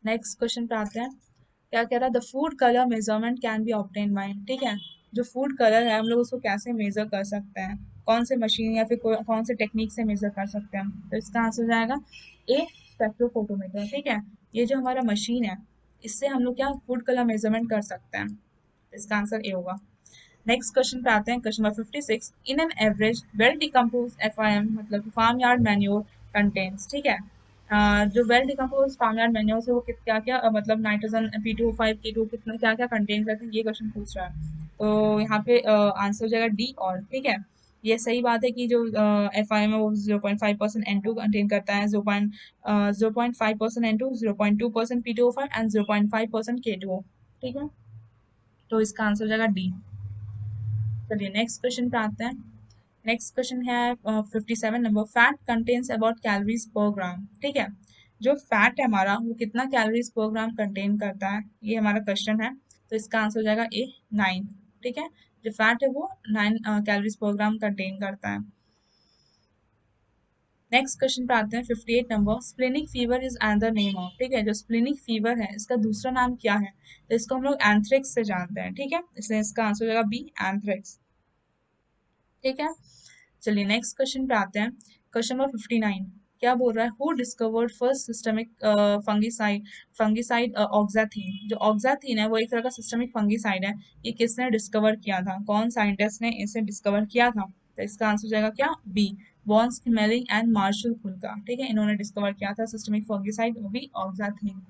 नेक्स्ट क्वेश्चन पे आते हैं। क्या कह रहा है? The food colour measurement can be obtain bye. ठीक है, जो फूड कलर है हम लोग उसको कैसे मेजर कर सकते हैं? कौन से मशीन या फिर कौन से टेक्निक से मेजर कर सकते हैं? तो इसका आंसर हो जाएगा ए, स्पेक्ट्रोफोटोमीटर। ठीक है, ये जो हमारा मशीन है, इससे हम लोग क्या फूड कलर मेजरमेंट कर सकते हैं। इसका आंसर ए होगा। नेक्स्ट क्वेश्चन पे आते हैं। Question number 56, in an average well decompose FYM, मतलब फार्म यार्ड मैन्योर कंटेन्स। ठीक है, जो well decompose farm yard manure से वो क्या क्या मतलब नाइट्रोजन P2O5 K2 कितना क्या क्या कंटेन करते हैं, ये क्वेश्चन पूछ रहा है। तो यहाँ पे आंसर हो जाएगा डी और। ठीक है, ये सही बात है कि जो एफआईएम है वो 0.5% N2 कंटेन करता है, 0.5% N2, 0.2% P2O5 एंड 0.5% K2O। ठीक है, तो इसका आंसर हो जाएगा डी। चलिए नेक्स्ट क्वेश्चन पे आते हैं। नेक्स्ट क्वेश्चन है 57 number, fat contents about calories per gram. ठीक है, जो फैट है हमारा वो कितना कैलोरीज पर ग्राम कंटेन करता है, ये हमारा क्वेश्चन है। तो इसका आंसर हो जाएगा ए, 9। ठीक है, जो फैट है वो 9 कैलोरीज पर ग्राम कंटेन करता है। नेक्स्ट क्वेश्चन पे आते हैं। 58 number, splenic fever is another name of. ठीक है, जो स्प्लेनिक फीवर है इसका दूसरा नाम क्या है? तो इसको हम लोग एंथ्रेक्स से जानते हैं। ठीक है, इसलिए इसका आंसर हो जाएगा बी, एंथ्रेक्स। ठीक है, चलिए नेक्स्ट क्वेश्चन पे आते हैं। क्वेश्चन नंबर 59 क्या बोल रहा है? Who discovered first systemic fungicide oxathiin. जो ऑक्साथीन है वो एक तरह का सिस्टमिक फंगिसाइड है, ये किसने डिस्कवर किया था? कौन साइंटिस्ट ने इसे डिस्कवर किया था? तो इसका आंसर हो जाएगा क्या? B, bons smelling and Marshall खुलका। ठीक है, इन्होंने डिस्कवर किया था सिस्टमिक फंगिसाइड, वो भी ऑक्साथीन।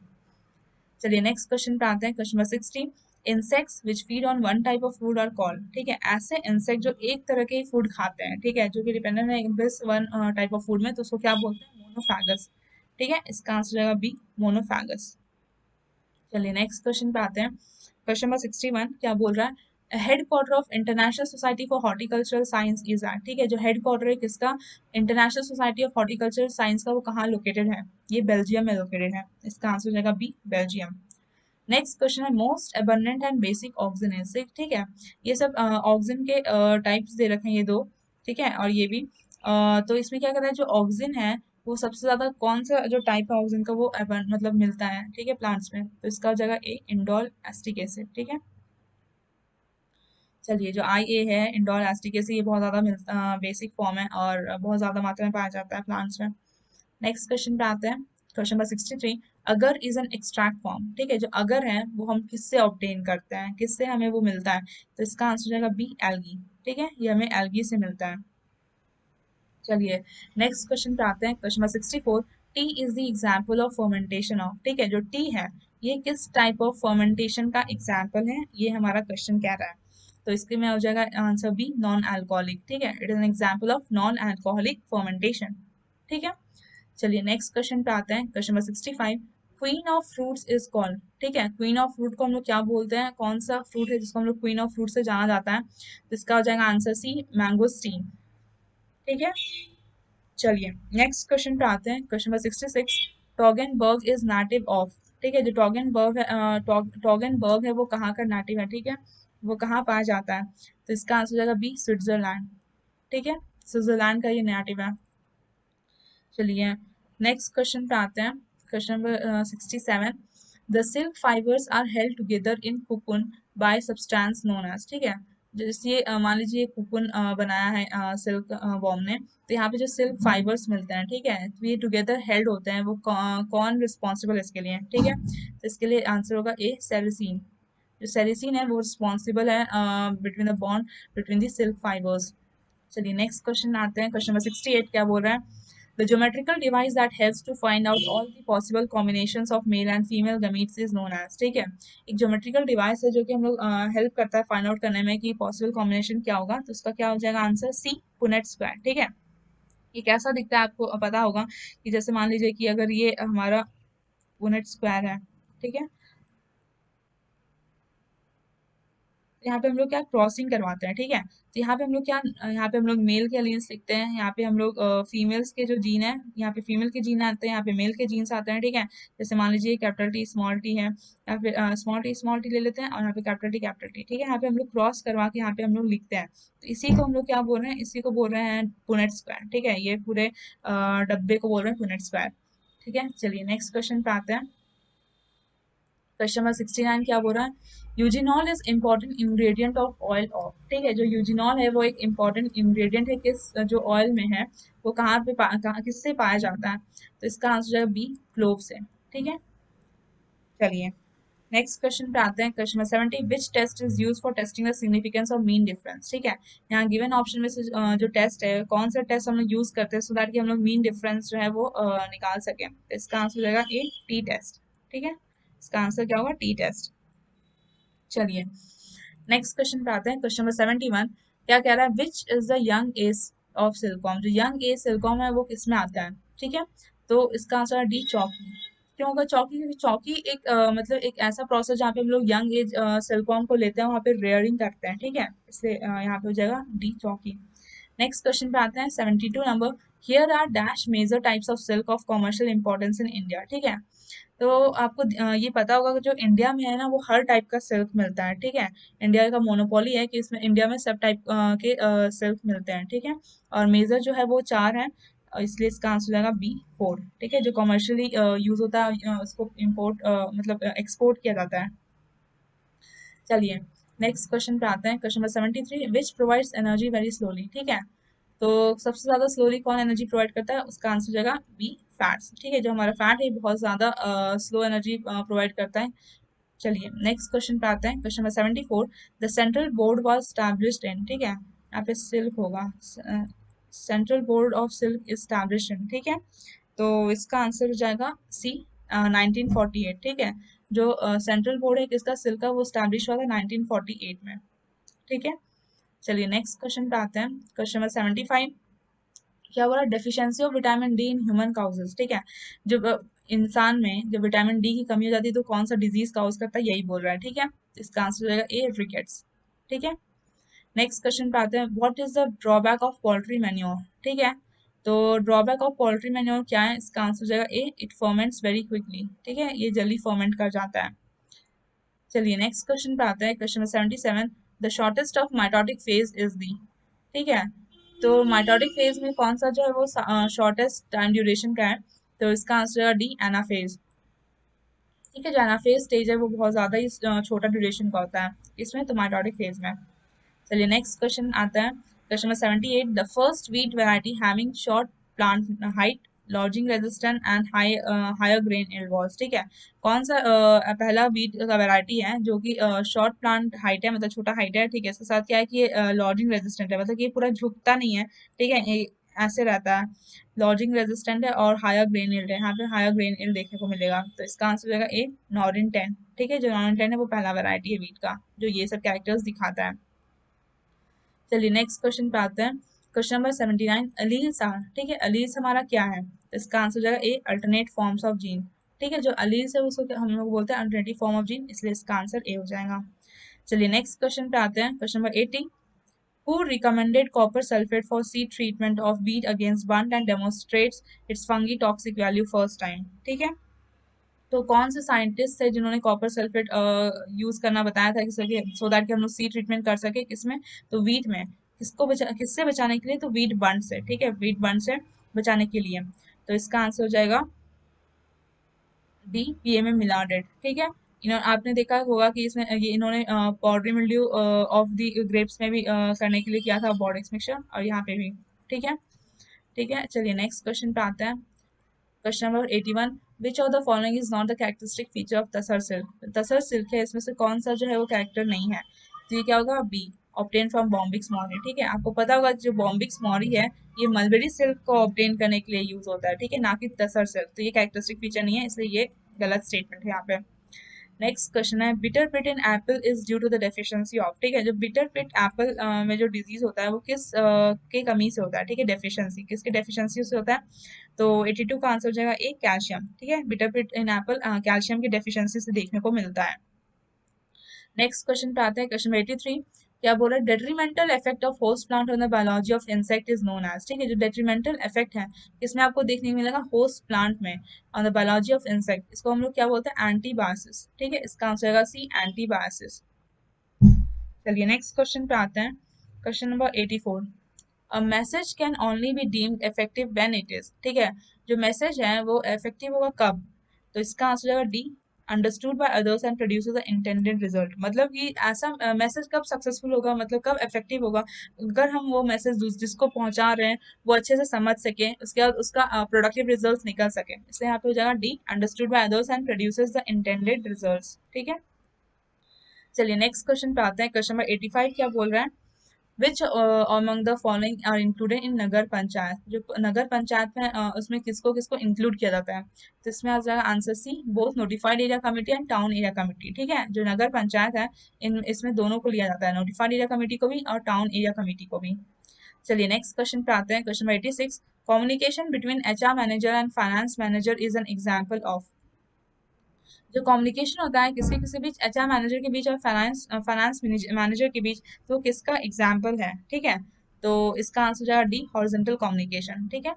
चलिए नेक्स्ट क्वेश्चन पे आते हैं। Question number 60, insects which feed on one type of food are called. ठीक है, ऐसे इंसेक्ट जो एक तरह के फूड खाते हैं, ठीक है, जो कि डिपेंडेंट है this one type of food में, तो उसको क्या बोलते हैं? मोनोफैगस। ठीक है, इसका आंसर हो जाएगा बी, मोनोफैगस। चलिए नेक्स्ट क्वेश्चन पे आते हैं। क्वेश्चन नंबर 61 क्या बोल रहा है? Head quarter of international society for horticultural science is at. ठीक है, जो हेड क्वार्टर है किसका? International society of horticultural science का, वो कहाँ लोकेटेड है? ये बेल्जियम में लोकेटेड है। इसका आंसर हो जाएगा बी, बेल्जियम। नेक्स्ट क्वेश्चन है, most abundant and basic oxygen है। ठीक है, ये सब ऑक्सीजन के टाइप्स दे रखे हैं ये दो। ठीक है, और ये भी तो इसमें क्या कहता है? जो ऑक्सीजन है वो सबसे ज्यादा कौन सा जो टाइप है ऑक्सीजन का वो मतलब मिलता है, ठीक है, प्लांट्स में, तो इसका हो जाएगा ए, इंडोल एस्टिक एसिड। ठीक है, चलिए जो आई ए है इंडोल एस्टिक एसिड, ये बहुत ज्यादा मिलता बेसिक फॉर्म है और बहुत ज्यादा मात्रा में पाया जाता है प्लांट्स में। नेक्स्ट क्वेश्चन पे आते हैं। क्वेश्चन नंबर 63, अगर इज एन एक्सट्रैक्ट फॉर्म, ठीक है, जो अगर है वो हम किससे ऑब्टेन करते हैं, किससे हमें वो मिलता है, तो इसका आंसर हो जाएगा बी, एल्गी। ठीक है, ये हमें एल्गी से मिलता है। चलिए नेक्स्ट क्वेश्चन पे आते हैं, question number 64। T is the example of fermentation of, ठीक है, जो टी है ये किस टाइप ऑफ फर्मेंटेशन का एग्जाम्पल है, ये हमारा क्वेश्चन कह रहा है। तो इसके में हो जाएगा आंसर बी, नॉन अल्कोहलिक। ठीक है, it is an example of non alcoholic fermentation. ठीक है, चलिए नेक्स्ट क्वेश्चन पे आते हैं, question number 65। Queen of fruits is called, ठीक है, क्वीन ऑफ फ्रूट को हम लोग क्या बोलते हैं, कौन सा फ्रूट है जिसको हम लोग क्वीन ऑफ फ्रूट से जाना जाता है, तो इसका हो जाएगा आंसर सी, मैंगोस्टीन। ठीक है, चलिए नेक्स्ट क्वेश्चन पे आते हैं, question number 66। टॉगनबर्ग is native of, ठीक है, जो टॉगनबर्ग है टॉगनबर्ग है वो कहाँ का नेटिव है, ठीक है, वो कहाँ पाया जाता है, तो इसका आंसर हो जाएगा बी, स्विट्जरलैंड। ठीक है, स्विट्जरलैंड का ये नेटिव है। चलिए नेक्स्ट क्वेश्चन पे आते हैं, question number 67। The silk fibres are held together in cocoon by substance known as, ठीक है, जैसे मान लीजिए कुकुन बनाया है सिल्क वॉर्म ने, तो यहाँ पे जो सिल्क फाइबर्स मिलते हैं, ठीक है, तो ये टुगेदर हेल्ड होते हैं, वो कौन रिस्पॉन्सिबल है इसके लिए, ठीक है, तो इसके लिए आंसर होगा ए, सेरिसीन। जो सेरिसीन है वो रिस्पॉन्सिबल है between the bond between the silk fibres. चलिए नेक्स्ट क्वेश्चन आते हैं, क्वेश्चन नंबर 68 क्या बोल रहा है। The geometrical device that helps to find out all the possible combinations of male and female gametes is known as, ठीक है, एक ज्योमेट्रिकल डिवाइस है जो कि हम लोग हेल्प करता है फाइंड आउट करने में कि पॉसिबल कॉम्बिनेशन क्या होगा, तो उसका क्या हो जाएगा आंसर सी, पुनेट स्क्वायर। ठीक है, ये कैसा दिखता है आपको पता होगा कि जैसे मान लीजिए कि अगर ये हमारा पुनेट स्क्वायर है, ठीक है, यहाँ पे हम लोग क्या क्रॉसिंग करवाते हैं, ठीक है, तो यहाँ पे हम लोग क्या, यहाँ पे हम लोग मेल के एलियंस लिखते हैं, यहाँ पे हम लोग फीमेल्स के जो जीन है, यहाँ पे फीमेल के जीन आते हैं, यहाँ पे मेल के जीन्स आते हैं। ठीक है, जैसे मान लीजिए कैपिटल टी स्मॉल टी है, या फिर स्मॉल टी ले लेते हैं, और यहाँ पे कैपिटल टी, ठीक है, यहाँ पे हम लोग क्रॉस करवा के यहाँ पे हम लोग लिखते हैं, तो इसी को हम लोग क्या बोल रहे हैं, इसी को बोल रहे हैं पुनेट स्क्वायर। ठीक है, ये पूरे डब्बे को बोल रहे हैं पुनेट स्क्वायर। ठीक है, चलिए नेक्स्ट क्वेश्चन पे आते हैं, क्वेश्चन नंबर 69 क्या बोल रहा है। Eugenol is important ingredient of oil of, ठीक है, जो यूजिनॉल है वो एक इम्पोर्टेंट इंग्रेडिएंट है किस, जो ऑयल में है वो कहाँ पे किससे पाया जाता है, तो इसका आंसर है बी, क्लोव से। ठीक है, चलिए नेक्स्ट क्वेश्चन पे आते हैं, question number 70। Which test is use for testing the significance of mean difference, ठीक है, यहाँ गिवन ऑप्शन में से जो टेस्ट है, कौन सा टेस्ट हम लोग यूज करते हैं सो दैट कि हम लोग मीन डिफरेंस जो है वो निकाल सकें, तो इसका आंसर हो जाएगा ए, टी टेस्ट। ठीक है, इसका आंसर क्या होगा, टी टेस्ट। चलिए नेक्स्ट क्वेश्चन पे आते हैं, क्वेश्चन नंबर 71। क्या कह रहा है, which is the young age of silicon, जो यंग एज सिलिकॉन है वो किस में आता है, ठीक है, तो इसका आंसर है डी, चौकी। क्यों होगा चौकी, क्योंकि चौकी एक मतलब एक ऐसा प्रोसेस जहाँ पे हम लोग यंग एज सिलिकॉन को लेते हैं, वहाँ पे रेयरिंग करते हैं। ठीक है, इसलिए यहाँ पे हो जाएगा डी, चौकी। नेक्स्ट क्वेश्चन पे आते हैं, 72 number. Here are dash major types of silk of commercial importance in India, ठीक है, तो आपको ये पता होगा कि जो इंडिया में है ना वो हर टाइप का सिल्क मिलता है। ठीक है, इंडिया का मोनोपोली है कि इसमें इंडिया में सब टाइप के सिल्क मिलते हैं। ठीक है, और मेजर जो है वो 4 है, इसलिए इसका आंसर हो जाएगा बी, 4। ठीक है, जो कमर्शियली यूज होता है उसको इम्पोर्ट मतलब एक्सपोर्ट किया जाता है। चलिए नेक्स्ट क्वेश्चन पे आते हैं, question number 73। Which provides energy very slowly, ठीक है, तो सबसे ज्यादा स्लोली कौन एनर्जी प्रोवाइड करता है, उसका आंसर हो जाएगा बी, फैट्स। ठीक है, जो हमारा फैट है बहुत ज्यादा स्लो एनर्जी प्रोवाइड करता है। चलिए नेक्स्ट क्वेश्चन पे आते हैं, question number 74। The central board was established इन, ठीक है, यहाँ पे सिल्क होगा, central board of silk established in. ठीक है, तो इसका आंसर हो जाएगा सी, 1948। ठीक है, जो सेंट्रल बोर्ड है किसका, सिल्क का, वो स्टैब्लिश हुआ था 1948 में। ठीक है, चलिए नेक्स्ट क्वेश्चन पे आते हैं, क्वेश्चन नंबर 75। क्या बोला, deficiency of vitamin D in human causes, ठीक है, जब इंसान में जब विटामिन डी की कमी हो जाती है तो कौन सा डिजीज काउज करता है, यही बोल रहा है। ठीक है, इसका आंसर हो जाएगा ए, रिकेट्स। ठीक है, नेक्स्ट क्वेश्चन पे आते हैं, what is the drawback of poultry manure, ठीक है, तो ड्रॉबैक ऑफ पोल्ट्री मैन्योर क्या है, इसका आंसर हो जाएगा ए, इट फर्मेंट्स वेरी क्विकली। ठीक है, ये जल्दी फर्मेंट कर जाता है। चलिए नेक्स्ट क्वेश्चन पे आते हैं, question number 77। The shortest of mitotic phase is the, ठीक है, तो माइटोटिक फेज में कौन सा जो है वो शॉर्टेस्ट टाइम ड्यूरेशन का है, तो इसका आंसर है डी, एनाफेज। ठीक है, जो एनाफेज स्टेज है वो बहुत ज्यादा ही छोटा ड्यूरेशन का होता है इसमें, तो माइटोटिक फेज में। चलिए नेक्स्ट क्वेश्चन आता है, question number 78। The first wheat variety having short plant height lodging resistant and higher grain yield. ठीक है, कौन सा पहला वीट का वैरायटी है जो कि शॉर्ट प्लांट हाइट है, मतलब छोटा हाइट है। ठीक है, इसके साथ क्या है कि ये लॉजिंग रेजिस्टेंट है, मतलब कि ये पूरा झुकता नहीं है। ठीक है, ये ऐसे रहता है। लॉजिंग रेजिस्टेंट है और हायर ग्रेन इल्ड है, यहाँ पे हायर ग्रेन इल्ड देखने को मिलेगा। तो इसका आंसर हो जाएगा ए, नॉरिन 10। ठीक है, जो नॉरिन 10 है वो पहला वैरायटी है वीट का जो ये सब कैरेक्टर्स दिखाता है। चलिए नेक्स्ट क्वेश्चन पे आते हैं। Question number 79, alleles are. ठीक है, अलील्स हमारा क्या है? तो इसका आंसर हो जाएगा ए, अल्टरनेट फॉर्म्स ऑफ जीन। ठीक है, जो अलील्स है उसको हम लोग बोलते हैं अल्टरनेटिव फॉर्म ऑफ जीन, इसलिए इसका आंसर ए हो जाएगा। चलिए नेक्स्ट क्वेश्चन पे आते हैं। Question number 80, who recommended copper sulfate for seed treatment of wheat against bunt and demonstrates its fungi toxic value first time? ठीक है, तो कौन से साइंटिस्ट थे जिन्होंने कॉपर सल्फेट यूज करना बताया था सो दैट कि हम लोग सीड ट्रीटमेंट कर सके? किसमें? तो वीट में। किससे बचाने के लिए? तो वीट बंड से। ठीक है, वीट बंड से बचाने के लिए। तो इसका आंसर हो जाएगा डी, पीएमए मिलाडेड। ठीक है, इन्होंने आपने देखा होगा कि इसमें ये इन्होंने powdery mildew of the grapes में भी करने के लिए किया था बॉडेक्स मिक्सचर, और यहाँ पे भी। ठीक है, ठीक है, चलिए नेक्स्ट क्वेश्चन पे आते हैं। Question number 81, which of the following is not the characteristic feature of tasar silk? Tasar silk है, इसमें से कौन सा जो है वो कैरेक्टर नहीं है? तो ये क्या होगा? B, obtain from Bombyx mori. ठीक है, आपको पता होगा जो बॉम्बिक्स मॉरी है ये मलबेरी सिल्क को ऑब्टेन करने के लिए यूज होता है। ठीक है, ना कि तसर सिल्क। तो ये कैरेक्टरिस्टिक फीचर नहीं है, इसलिए ये गलत स्टेटमेंट है यहाँ पे। नेक्स्ट क्वेश्चन है, bitter pit in apple is due to the deficiency of. ठीक है, जो बिटर पिट एप्पल में जो डिजीज होता है वो किस के कमी से होता है? ठीक है, डेफिशिएंसी, किसके डेफिशिएंसी से होता है? तो 82 का आंसर हो जाएगा ए, कैल्शियम। ठीक है, bitter pit in Apple calcium की डेफिशिएंसी से देखने को मिलता है। नेक्स्ट क्वेश्चन पे आते हैं। क्वेश्चन 83, क्या बोल रहा है? Detrimental effect of host plant on the biology of insect is known as. ठीक है, जो डेट्रीमेंटल इफेक्ट है इसमें आपको देखने को मिलेगा होस्ट प्लांट में on the biology of insect, इसको हम लोग क्या बोलते हैं? एंटीबायोसिस। ठीक है, इसका आंसर होगा सी, एंटीबायोसिस। चलिए नेक्स्ट क्वेश्चन पे आते हैं। Question number 84, a message can only be deemed effective when it is. ठीक है, जो मैसेज है वो इफेक्टिव होगा कब? तो इसका आंसर होगा D, understood by others and produces the intended result. मतलब कि ऐसा मैसेज कब सक्सेसफुल होगा, मतलब कब इफेक्टिव होगा? अगर हम वो मैसेज जिसको पहुंचा रहे हैं वो अच्छे से समझ सके, उसके बाद उसका प्रोडक्टिव रिजल्ट निकल सके, इसलिए यहाँ पे हो जाएगा D, understood by others and produces the intended result. ठीक है, चलिए नेक्स्ट क्वेश्चन पे आते हैं। क्वेश्चन नंबर 85 क्या बोल रहा है? Which among the following are included in Nagar Panchayat? जो नगर पंचायत में उसमें किसको किसको इंक्लूड किया जाता है? तो इसमें आ जाएगा answer C, both notified area committee and town area committee. ठीक है, जो नगर पंचायत है इसमें दोनों को लिया जाता है, नोटिफाइड एरिया कमेटी को भी और टाउन एरिया कमेटी को भी। चलिए नेक्स्ट क्वेश्चन पे आते हैं। Question number 86, communication between HR manager and finance manager is an example of. जो कम्युनिकेशन होता है किसके किसी बीच, एचआर मैनेजर के बीच और फाइनेंस मैनेजर के बीच, तो किसका एग्जाम्पल है? ठीक है, तो इसका आंसर जाएगा डी, हॉरिजॉन्टल कम्युनिकेशन। ठीक है,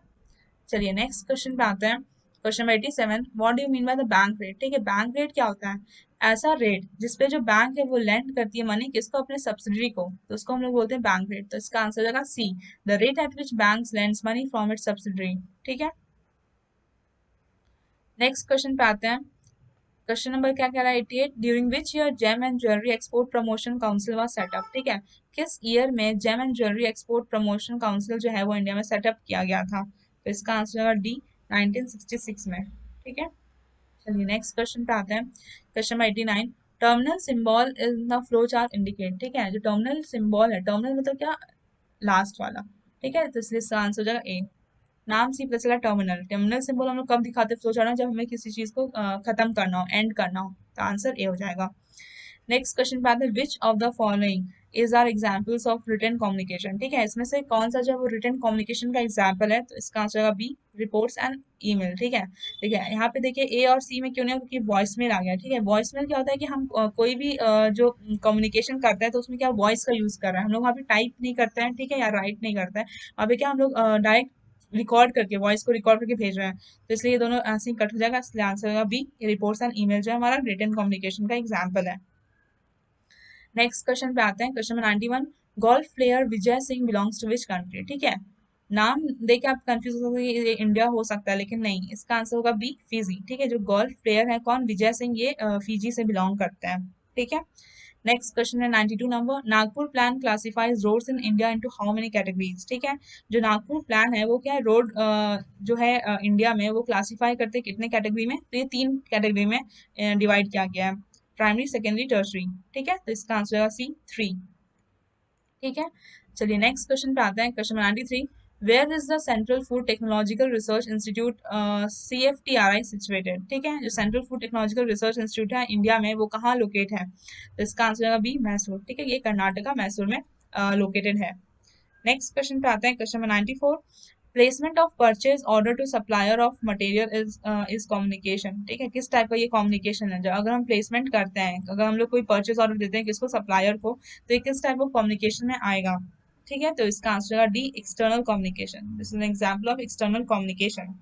चलिए नेक्स्ट क्वेश्चन पे आते हैं। Question number 87, what do you mean by the bank rate? ठीक है, बैंक रेट क्या होता है? ऐसा रेट जिसपे जो बैंक है वो लेंड करती है मनी किसको? अपने सब्सिडरी को, तो उसको हम लोग बोलते हैं बैंक रेट। तो इसका आंसर जाएगा C, the rate at which banks lends money from its subsidiary. ठीक है, नेक्स्ट क्वेश्चन पे आते हैं। क्वेश्चन नंबर क्या कह रहा है? 88, during which year gem and jewellery export promotion council was set up. ठीक है, किस ईयर में gem and jewellery export promotion council जो है वो इंडिया में सेटअप किया गया था? तो इसका आंसर होगा डी, 1966 में। ठीक है, चलिए नेक्स्ट क्वेश्चन पे आते हैं। Question number 89, terminal symbol in the flow chart indicate. ठीक है, जो टर्मिनल सिंबल है, टर्मिनल मतलब क्या? लास्ट वाला। ठीक है, तो इसलिए इसका आंसर हो जाएगा ए, नाम से ही पता चला टर्मिनल। टर्मिनल सिंबल हम लोग कब दिखाते हैं फ्लो चार्ट में? जब हमें किसी चीज को खत्म करना हो, एंड करना हो। तो आंसर ए हो जाएगा। नेक्स्ट क्वेश्चन पे आते हैं, which of the following is are examples of written communication? ठीक है, इसमें से कौन सा जो है वो रिटन कम्युनिकेशन का एग्जाम्पल है? तो इसका आंसर होगा बी, रिपोर्ट्स एंड ईमेल। ठीक है, देखिए यहाँ पे देखिए ए और सी में क्यों नहीं है? क्योंकि वॉइस मेल आ गया। ठीक है, वॉइस मेल क्या होता है कि हम कोई भी जो कम्युनिकेशन करते हैं तो उसमें क्या वॉइस का यूज कर रहे हैं, हम लोग वहाँ पे टाइप नहीं करते हैं। ठीक है, या राइट नहीं करते हैं, वहाँ पे क्या हम लोग डायरेक्ट रिकॉर्ड करके, वॉइस को रिकॉर्ड करके भेज रहे हैं। तो इसलिए ये दोनों ऐसे ही कट हो जाएगा, इसलिए आंसर होगा बी, रिपोर्ट्स एंड ईमेल जो है हमारा रिटन कम्युनिकेशन का एग्जाम्पल है। नेक्स्ट क्वेश्चन पे आते हैं। Question number 91, golf player Vijay Singh belongs to which country? ठीक है, नाम देख के आप कंफ्यूज हो सकते हैं कि ये इंडिया हो सकता है, लेकिन नहीं, इसका आंसर होगा बी, फिजी। ठीक है, जो गोल्फ प्लेयर है कौन? विजय सिंह, ये फिजी से बिलोंग करते हैं। ठीक है, नेक्स्ट क्वेश्चन है 92 number, Nagpur plan classifies roads in India into how many categories. ठीक है, जो नागपुर प्लान है वो क्या है, रोड जो है इंडिया में वो क्लासिफाई करते हैं कितने कैटेगरी में, तो ये 3 कैटेगरी में डिवाइड किया गया है, प्राइमरी, सेकेंडरी, टर्शरी। ठीक है, तो इसका आंसर होगा सी 3। ठीक है, चलिए नेक्स्ट क्वेश्चन पे आते हैं, question 93, where is the central food technological research institute CFTRI situated. ठीक है, जो central food technological research institute है इंडिया में वो कहाँ लोकेट है, तो इसका आंसर होगा बी मैसूर। ठीक है, ये कर्नाटका मैसूर में लोकेटेड है। नेक्स्ट क्वेश्चन पे आते हैं, question 94, placement of purchase order to supplier of material is communication. ठीक है, किस टाइप का ये कम्युनिकेशन है, जो अगर हम प्लेसमेंट करते हैं, अगर हम लोग कोई परचेज ऑर्डर देते हैं किसको, सप्लायर को, तो ये किस टाइप ऑफ कम्युनिकेशन में आएगा। ठीक है, तो इसका आंसर है D external communication, this is an example of external communication.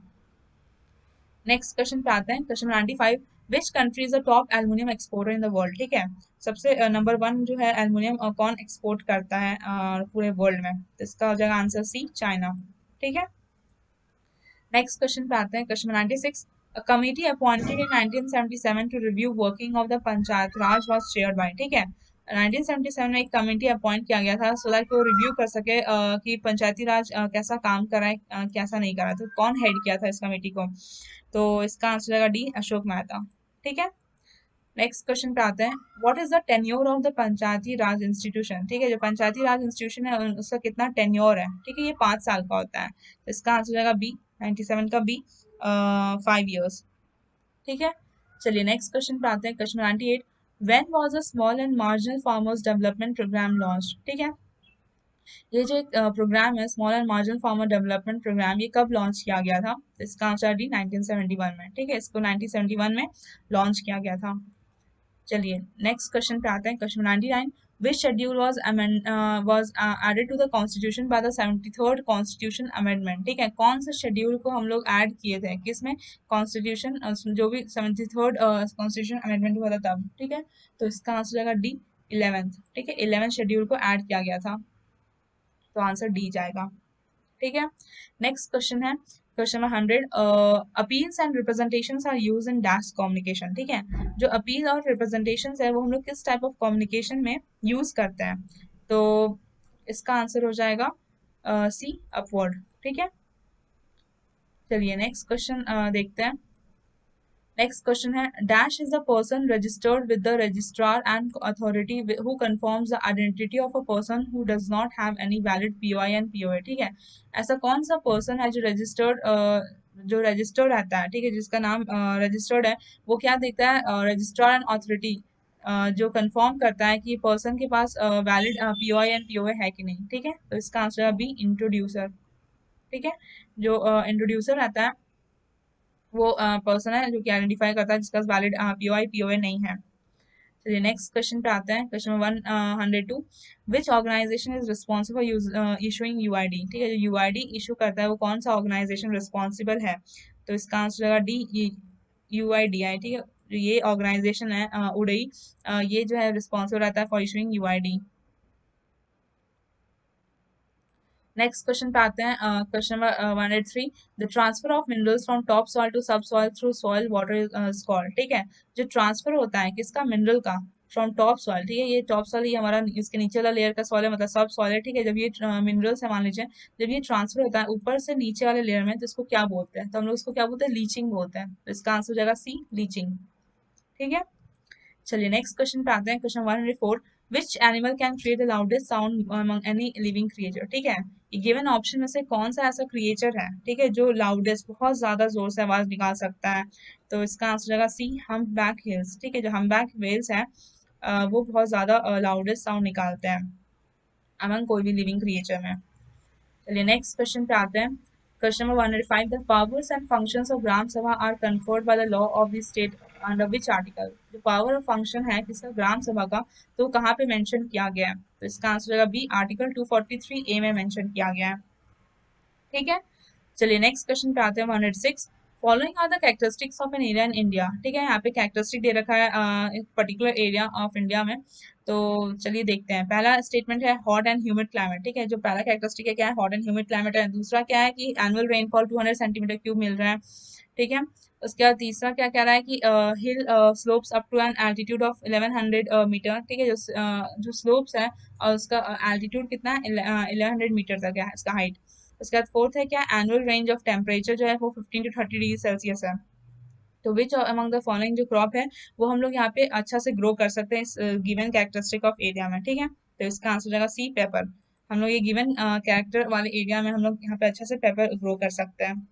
Next question पे आते हैं, question 95, which country is the top aluminium exporter in the world. ठीक है, सबसे नंबर 1 जो है एल्युमिनियम कौन एक्सपोर्ट करता है पूरे वर्ल्ड में, तो इसका हो जाएगा आंसर सी चाइना। ठीक है, नेक्स्ट क्वेश्चन पे आते हैं, question 96, a committee appointed in 1977 to review working of the panchayat Raj was chaired by। ठीक है, 1977 में एक कमेटी अपॉइंट किया गया था सो दैट वो रिव्यू कर सके कि पंचायती राज कैसा काम कर रहा है, कैसा नहीं कर रहा है, तो कौन हेड किया था इस कमेटी को, तो इसका आंसर रहेगा डी अशोक मेहता। ठीक है, नेक्स्ट क्वेश्चन पे आते हैं, what is the tenure of the Panchayati Raj institution. ठीक है, जो पंचायती राज इंस्टीट्यूशन है उसका कितना टेन्योर है, ठीक है, ये 5 साल का होता है, तो इसका आंसर हो जाएगा बी 97 का बी 5 years। ठीक है, चलिए नेक्स्ट क्वेश्चन पे आते हैं, question 98, when was a small and marginal farmers development programme launch. ठीक है, ये जो एक प्रोग्राम है small and marginal farmer development programme, ये कब लॉन्च किया गया था, तो इसका आंसर डी 1971 में। ठीक है, इसको 1971 में लॉन्च किया गया था। चलिए नेक्स्ट क्वेश्चन पे आते हैं, question 99, which schedule was added to the constitution by the 73rd constitution amendment। ठीक है, कौन से शेड्यूल को हम लोग ऐड किए थे किसमें, कॉन्स्टिट्यूशन जो भी 73rd कॉन्स्टिट्यूशन अमेंडमेंट हुआ था तब। ठीक है, तो इसका आंसर जाएगा डी 11th। ठीक है, 11th शेड्यूल को ऐड किया गया था, तो आंसर डी जाएगा। ठीक है, नेक्स्ट क्वेश्चन है question 100, appeals and representations are used in dash communication. ठीक है, जो अपील और रिप्रेजेंटेशंस है वो हम लोग किस टाइप ऑफ कम्युनिकेशन में यूज करते हैं, तो इसका आंसर हो जाएगा सी अपवर्ड। ठीक है, चलिए नेक्स्ट क्वेश्चन देखते हैं। नेक्स्ट क्वेश्चन है, dash is the person registered with the registrar and authority who confirms the identity of a person who does not have any valid POI and POA। ठीक है, ऐसा कौन सा पर्सन है जो रजिस्टर्ड रहता है, ठीक है, जिसका नाम रजिस्टर्ड है, वो क्या देखता है, रजिस्ट्रार एंड अथॉरिटी जो कंफर्म करता है कि पर्सन के पास वैलिड POI एंड POA है कि नहीं। ठीक है, तो इसका आंसर है बी इंट्रोड्यूसर। ठीक है, जो इंट्रोड्यूसर रहता है वो पर्सन है जो कि आइडेंटिफाई करता है जिसका वैलिड POI POA नहीं है। चलिए नेक्स्ट क्वेश्चन पे आते हैं, question 102, which organisation is responsible for issuing UID। ठीक है, जो UID इशू करता है वो कौन सा ऑर्गेनाइजेशन रिस्पॉन्सिबल है, तो इसका आंसर होगा डी UIDI। ठीक है, जो ये ऑर्गेनाइजेशन है उडई, ये जो है रिस्पॉन्सिबल रहता है for issuing UID। Next question पे आते हैं, question number 103, the transfer of minerals from top soil to sub soil through soil water is called. ठीक है, जो ट्रांसफर होता है किसका, मिनरल का, फ्रॉम टॉप सॉइल। ठीक है, ये टॉप सॉइल ये हमारा इसके नीचे वाला लेयर का सॉइल है, मतलब सब सॉइल है। ठीक है, जब ये मिनरल्स है मान लीजिए, जब ये ट्रांसफर होता है ऊपर से नीचे वाले लेयर में, तो इसको क्या बोलते हैं, तो हम लोग इसको क्या बोलते हैं, लीचिंग बोलते हैं, तो इसका आंसर हो जाएगा सी लीचिंग। ठीक है, चलिए नेक्स्ट क्वेश्चन पे आते हैं, question 104, which animal can create the loudest sound among any living creature. ठीक है, ये गिवन ऑप्शन में से कौन सा ऐसा क्रिएचर है, ठीक है, जो लाउडेस्ट बहुत ज्यादा जोर से आवाज निकाल सकता है, तो इसका आंसर होगा सी हम्पबैक हिल्स। ठीक है, जो हम्पबैक व्हेल्स है वो बहुत ज्यादा लाउडेस्ट साउंड निकालते हैं अमंग कोई भी लिविंग क्रिएचर में। चलिए नेक्स्ट क्वेश्चन पे आते हैं, question number 105, the powers and functions of Gram Sabha are conferred by the law of the state under which article. जो पावर और फंक्शन है किसका, ग्राम सभा का, तो कहाँ पे मेंशन किया गया है, तो इसका आंसर होगा बी आर्टिकल 243A में मेंशन किया गया है। ठीक है, चलिए नेक्स्ट क्वेश्चन पे आते हैं 106, following are the characteristics of an area in India. ठीक है, यहाँ पे कैरेक्टरिस्टिक दे रखा है एक पर्टिकुलर एरिया ऑफ इंडिया में। तो चलिए देखते हैं। पहला स्टेटमेंट है हॉट एंड ह्यूमिड क्लाइमेट। ठीक है, जो पहला कैरेक्टरिस्टिक है क्या है, हॉट एंड ह्यूमिड क्लाइमेट है। दूसरा क्या है कि एनुअल रेनफॉल 200 सेंटीमीटर क्यूब मिल रहा है। ठीक है, उसके बाद तीसरा क्या कह रहा है कि hill slopes up to an altitude of 1100 metre. ठीक है, जो स्लोप्स है और उसका एल्टीट्यूड कितना है, 1100 मीटर तक है इसका हाइट। उसके बाद फोर्थ है क्या, एनुअल रेंज ऑफ टेम्परेचर जो है वो 15 to 30 डिग्री सेल्सियस है। तो विच अमंग द फॉलोइंग जो क्रॉप है वो हम लोग यहाँ पे अच्छा से ग्रो कर सकते हैं इस गिवन कैरेक्टरिस्टिक ऑफ एरिया में। ठीक है, तो इसका आंसर जाएगा सी, पेपर। हम लोग ये गिवन कैरेक्टर वाले एरिया में हम लोग यहाँ पे अच्छा से पेपर ग्रो कर सकते हैं।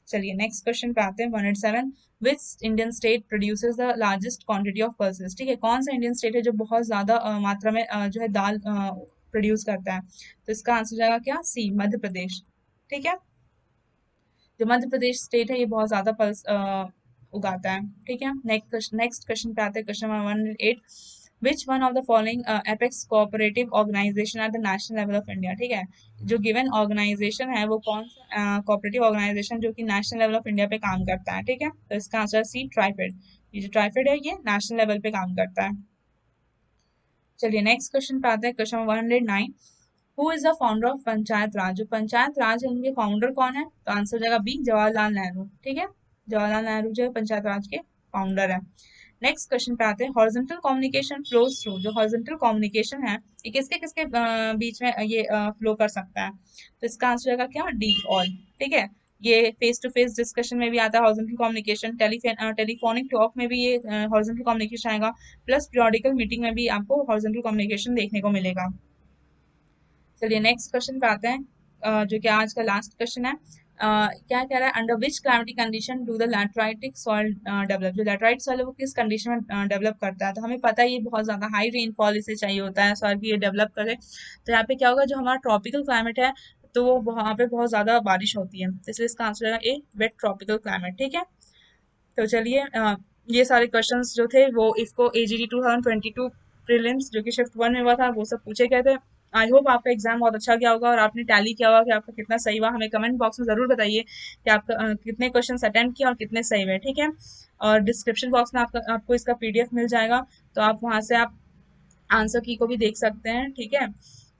चलिए नेक्स्ट क्वेश्चन पे आते हैं। 107, which Indian state produces the largest quantity of pulses. ठीक है, कौन सा इंडियन स्टेट है जो बहुत ज्यादा मात्रा में जो है दाल प्रोड्यूस करता है। तो इसका आंसर जाएगा क्या, सी, मध्य प्रदेश। ठीक है, जो मध्य प्रदेश स्टेट है ये बहुत ज्यादा पल्स उगाता है। ठीक है, नेक्स्ट क्वेश्चन पे आते हैं। Question number 108, which one of the following apex cooperative organisation at the national level of India. ठीक है, जो गिवन ऑर्गेनाइजेशन है वो कौन सा कोऑपरेटिव ऑर्गेनाइजेशन जो कि नेशनल लेवल ऑफ इंडिया पे काम करता है। ठीक है, तो इसका आंसर सी, ट्राइफेड। ये जो ट्राइफेड है ये नेशनल लेवल पे काम करता है। चलिए नेक्स्ट क्वेश्चन पे आते हैं। Question 109, who is the founder of Panchayat Raj. जो पंचायत राज है उनके फाउंडर कौन है। तो आंसर जाएगा बी, जवाहरलाल नेहरू। ठीक है, जवाहरलाल नेहरू जो है पंचायत राज के फाउंडर है। नेक्स्ट क्वेश्चन पे आते हैं। Horizontal communication flows through. जो हॉरिजॉन्टल कम्युनिकेशन है ये किसके किसके बीच में ये फ्लो कर सकता है। तो इसका आंसर जाएगा क्या, डी, ऑल। ठीक है, ये फेस टू फेस डिस्कशन में भी आता है हॉरिजॉन्टल कम्युनिकेशन, टेलीफोनिक टॉक में भी ये हॉरिजॉन्टल कम्युनिकेशन आएगा, प्लस पीरियोडिकल मीटिंग में भी आपको हॉरिजॉन्टल कम्युनिकेशन देखने को मिलेगा। चलिए नेक्स्ट क्वेश्चन पे आते हैं जो कि आज का लास्ट क्वेश्चन है। क्या कह रहा है, under which climatic condition do the lateritic soil develop. जो लैटराइट सॉइल है वो किस कंडीशन में डेवलप करता है। तो हमें पता है ये बहुत ज्यादा हाई रेनफॉल इसे चाहिए होता है सॉइल की ये डेवलप करे। तो यहाँ पे क्या होगा, जो हमारा ट्रॉपिकल क्लाइमेट है तो वो वहाँ पे बहुत ज्यादा बारिश होती है, तो इसलिए इसका आंसर है ए, वेट ट्रॉपिकल क्लाइमेट। ठीक है, तो चलिए ये सारे क्वेश्चंस जो थे वो इसको एजीडी 2022 प्रीलिम्स जो कि शिफ्ट 1 में हुआ था वो सब पूछे गए थे। आई होप आपका एग्जाम बहुत अच्छा गया होगा और आपने टैली किया होगा कि आपका कितना सही हुआ। हमें कमेंट बॉक्स में जरूर बताइए कि आपका कितने क्वेश्चन अटेम्प्ट किए और कितने सही हुए। ठीक है, और डिस्क्रिप्शन बॉक्स में आपको इसका पीडीएफ मिल जाएगा, तो आप वहां से आप आंसर की को भी देख सकते हैं। ठीक है,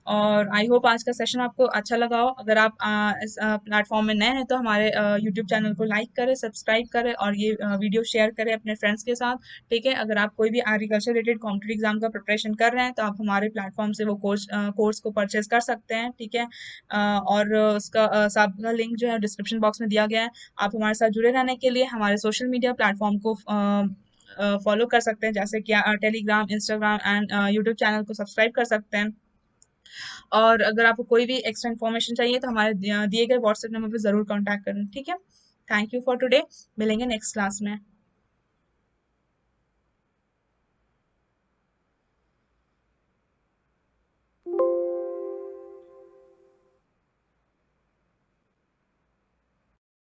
और आई होप आज का सेशन आपको अच्छा लगा हो। अगर आप इस प्लेटफॉर्म में नए हैं तो हमारे यूट्यूब चैनल को लाइक करें, सब्सक्राइब करें और ये वीडियो शेयर करें अपने फ्रेंड्स के साथ। ठीक है, अगर आप कोई भी एग्रीकल्चर रिलेटेड कॉम्पिटिटिव एग्जाम का प्रिपरेशन कर रहे हैं तो आप हमारे प्लेटफॉर्म से वो कोर्स को परचेज कर सकते हैं। ठीक है, और उसका सबका लिंक जो है डिस्क्रिप्शन बॉक्स में दिया गया है। आप हमारे साथ जुड़े रहने के लिए हमारे सोशल मीडिया प्लेटफॉर्म को फॉलो कर सकते हैं, जैसे कि Telegram, Instagram and YouTube channel को सब्सक्राइब कर सकते हैं। और अगर आपको कोई भी एक्स्ट्रा इन्फॉर्मेशन चाहिए तो हमारे दिए गए व्हाट्सएप नंबर पर जरूर कांटेक्ट करें। ठीक है, थैंक यू फॉर टुडे, मिलेंगे नेक्स्ट क्लास में।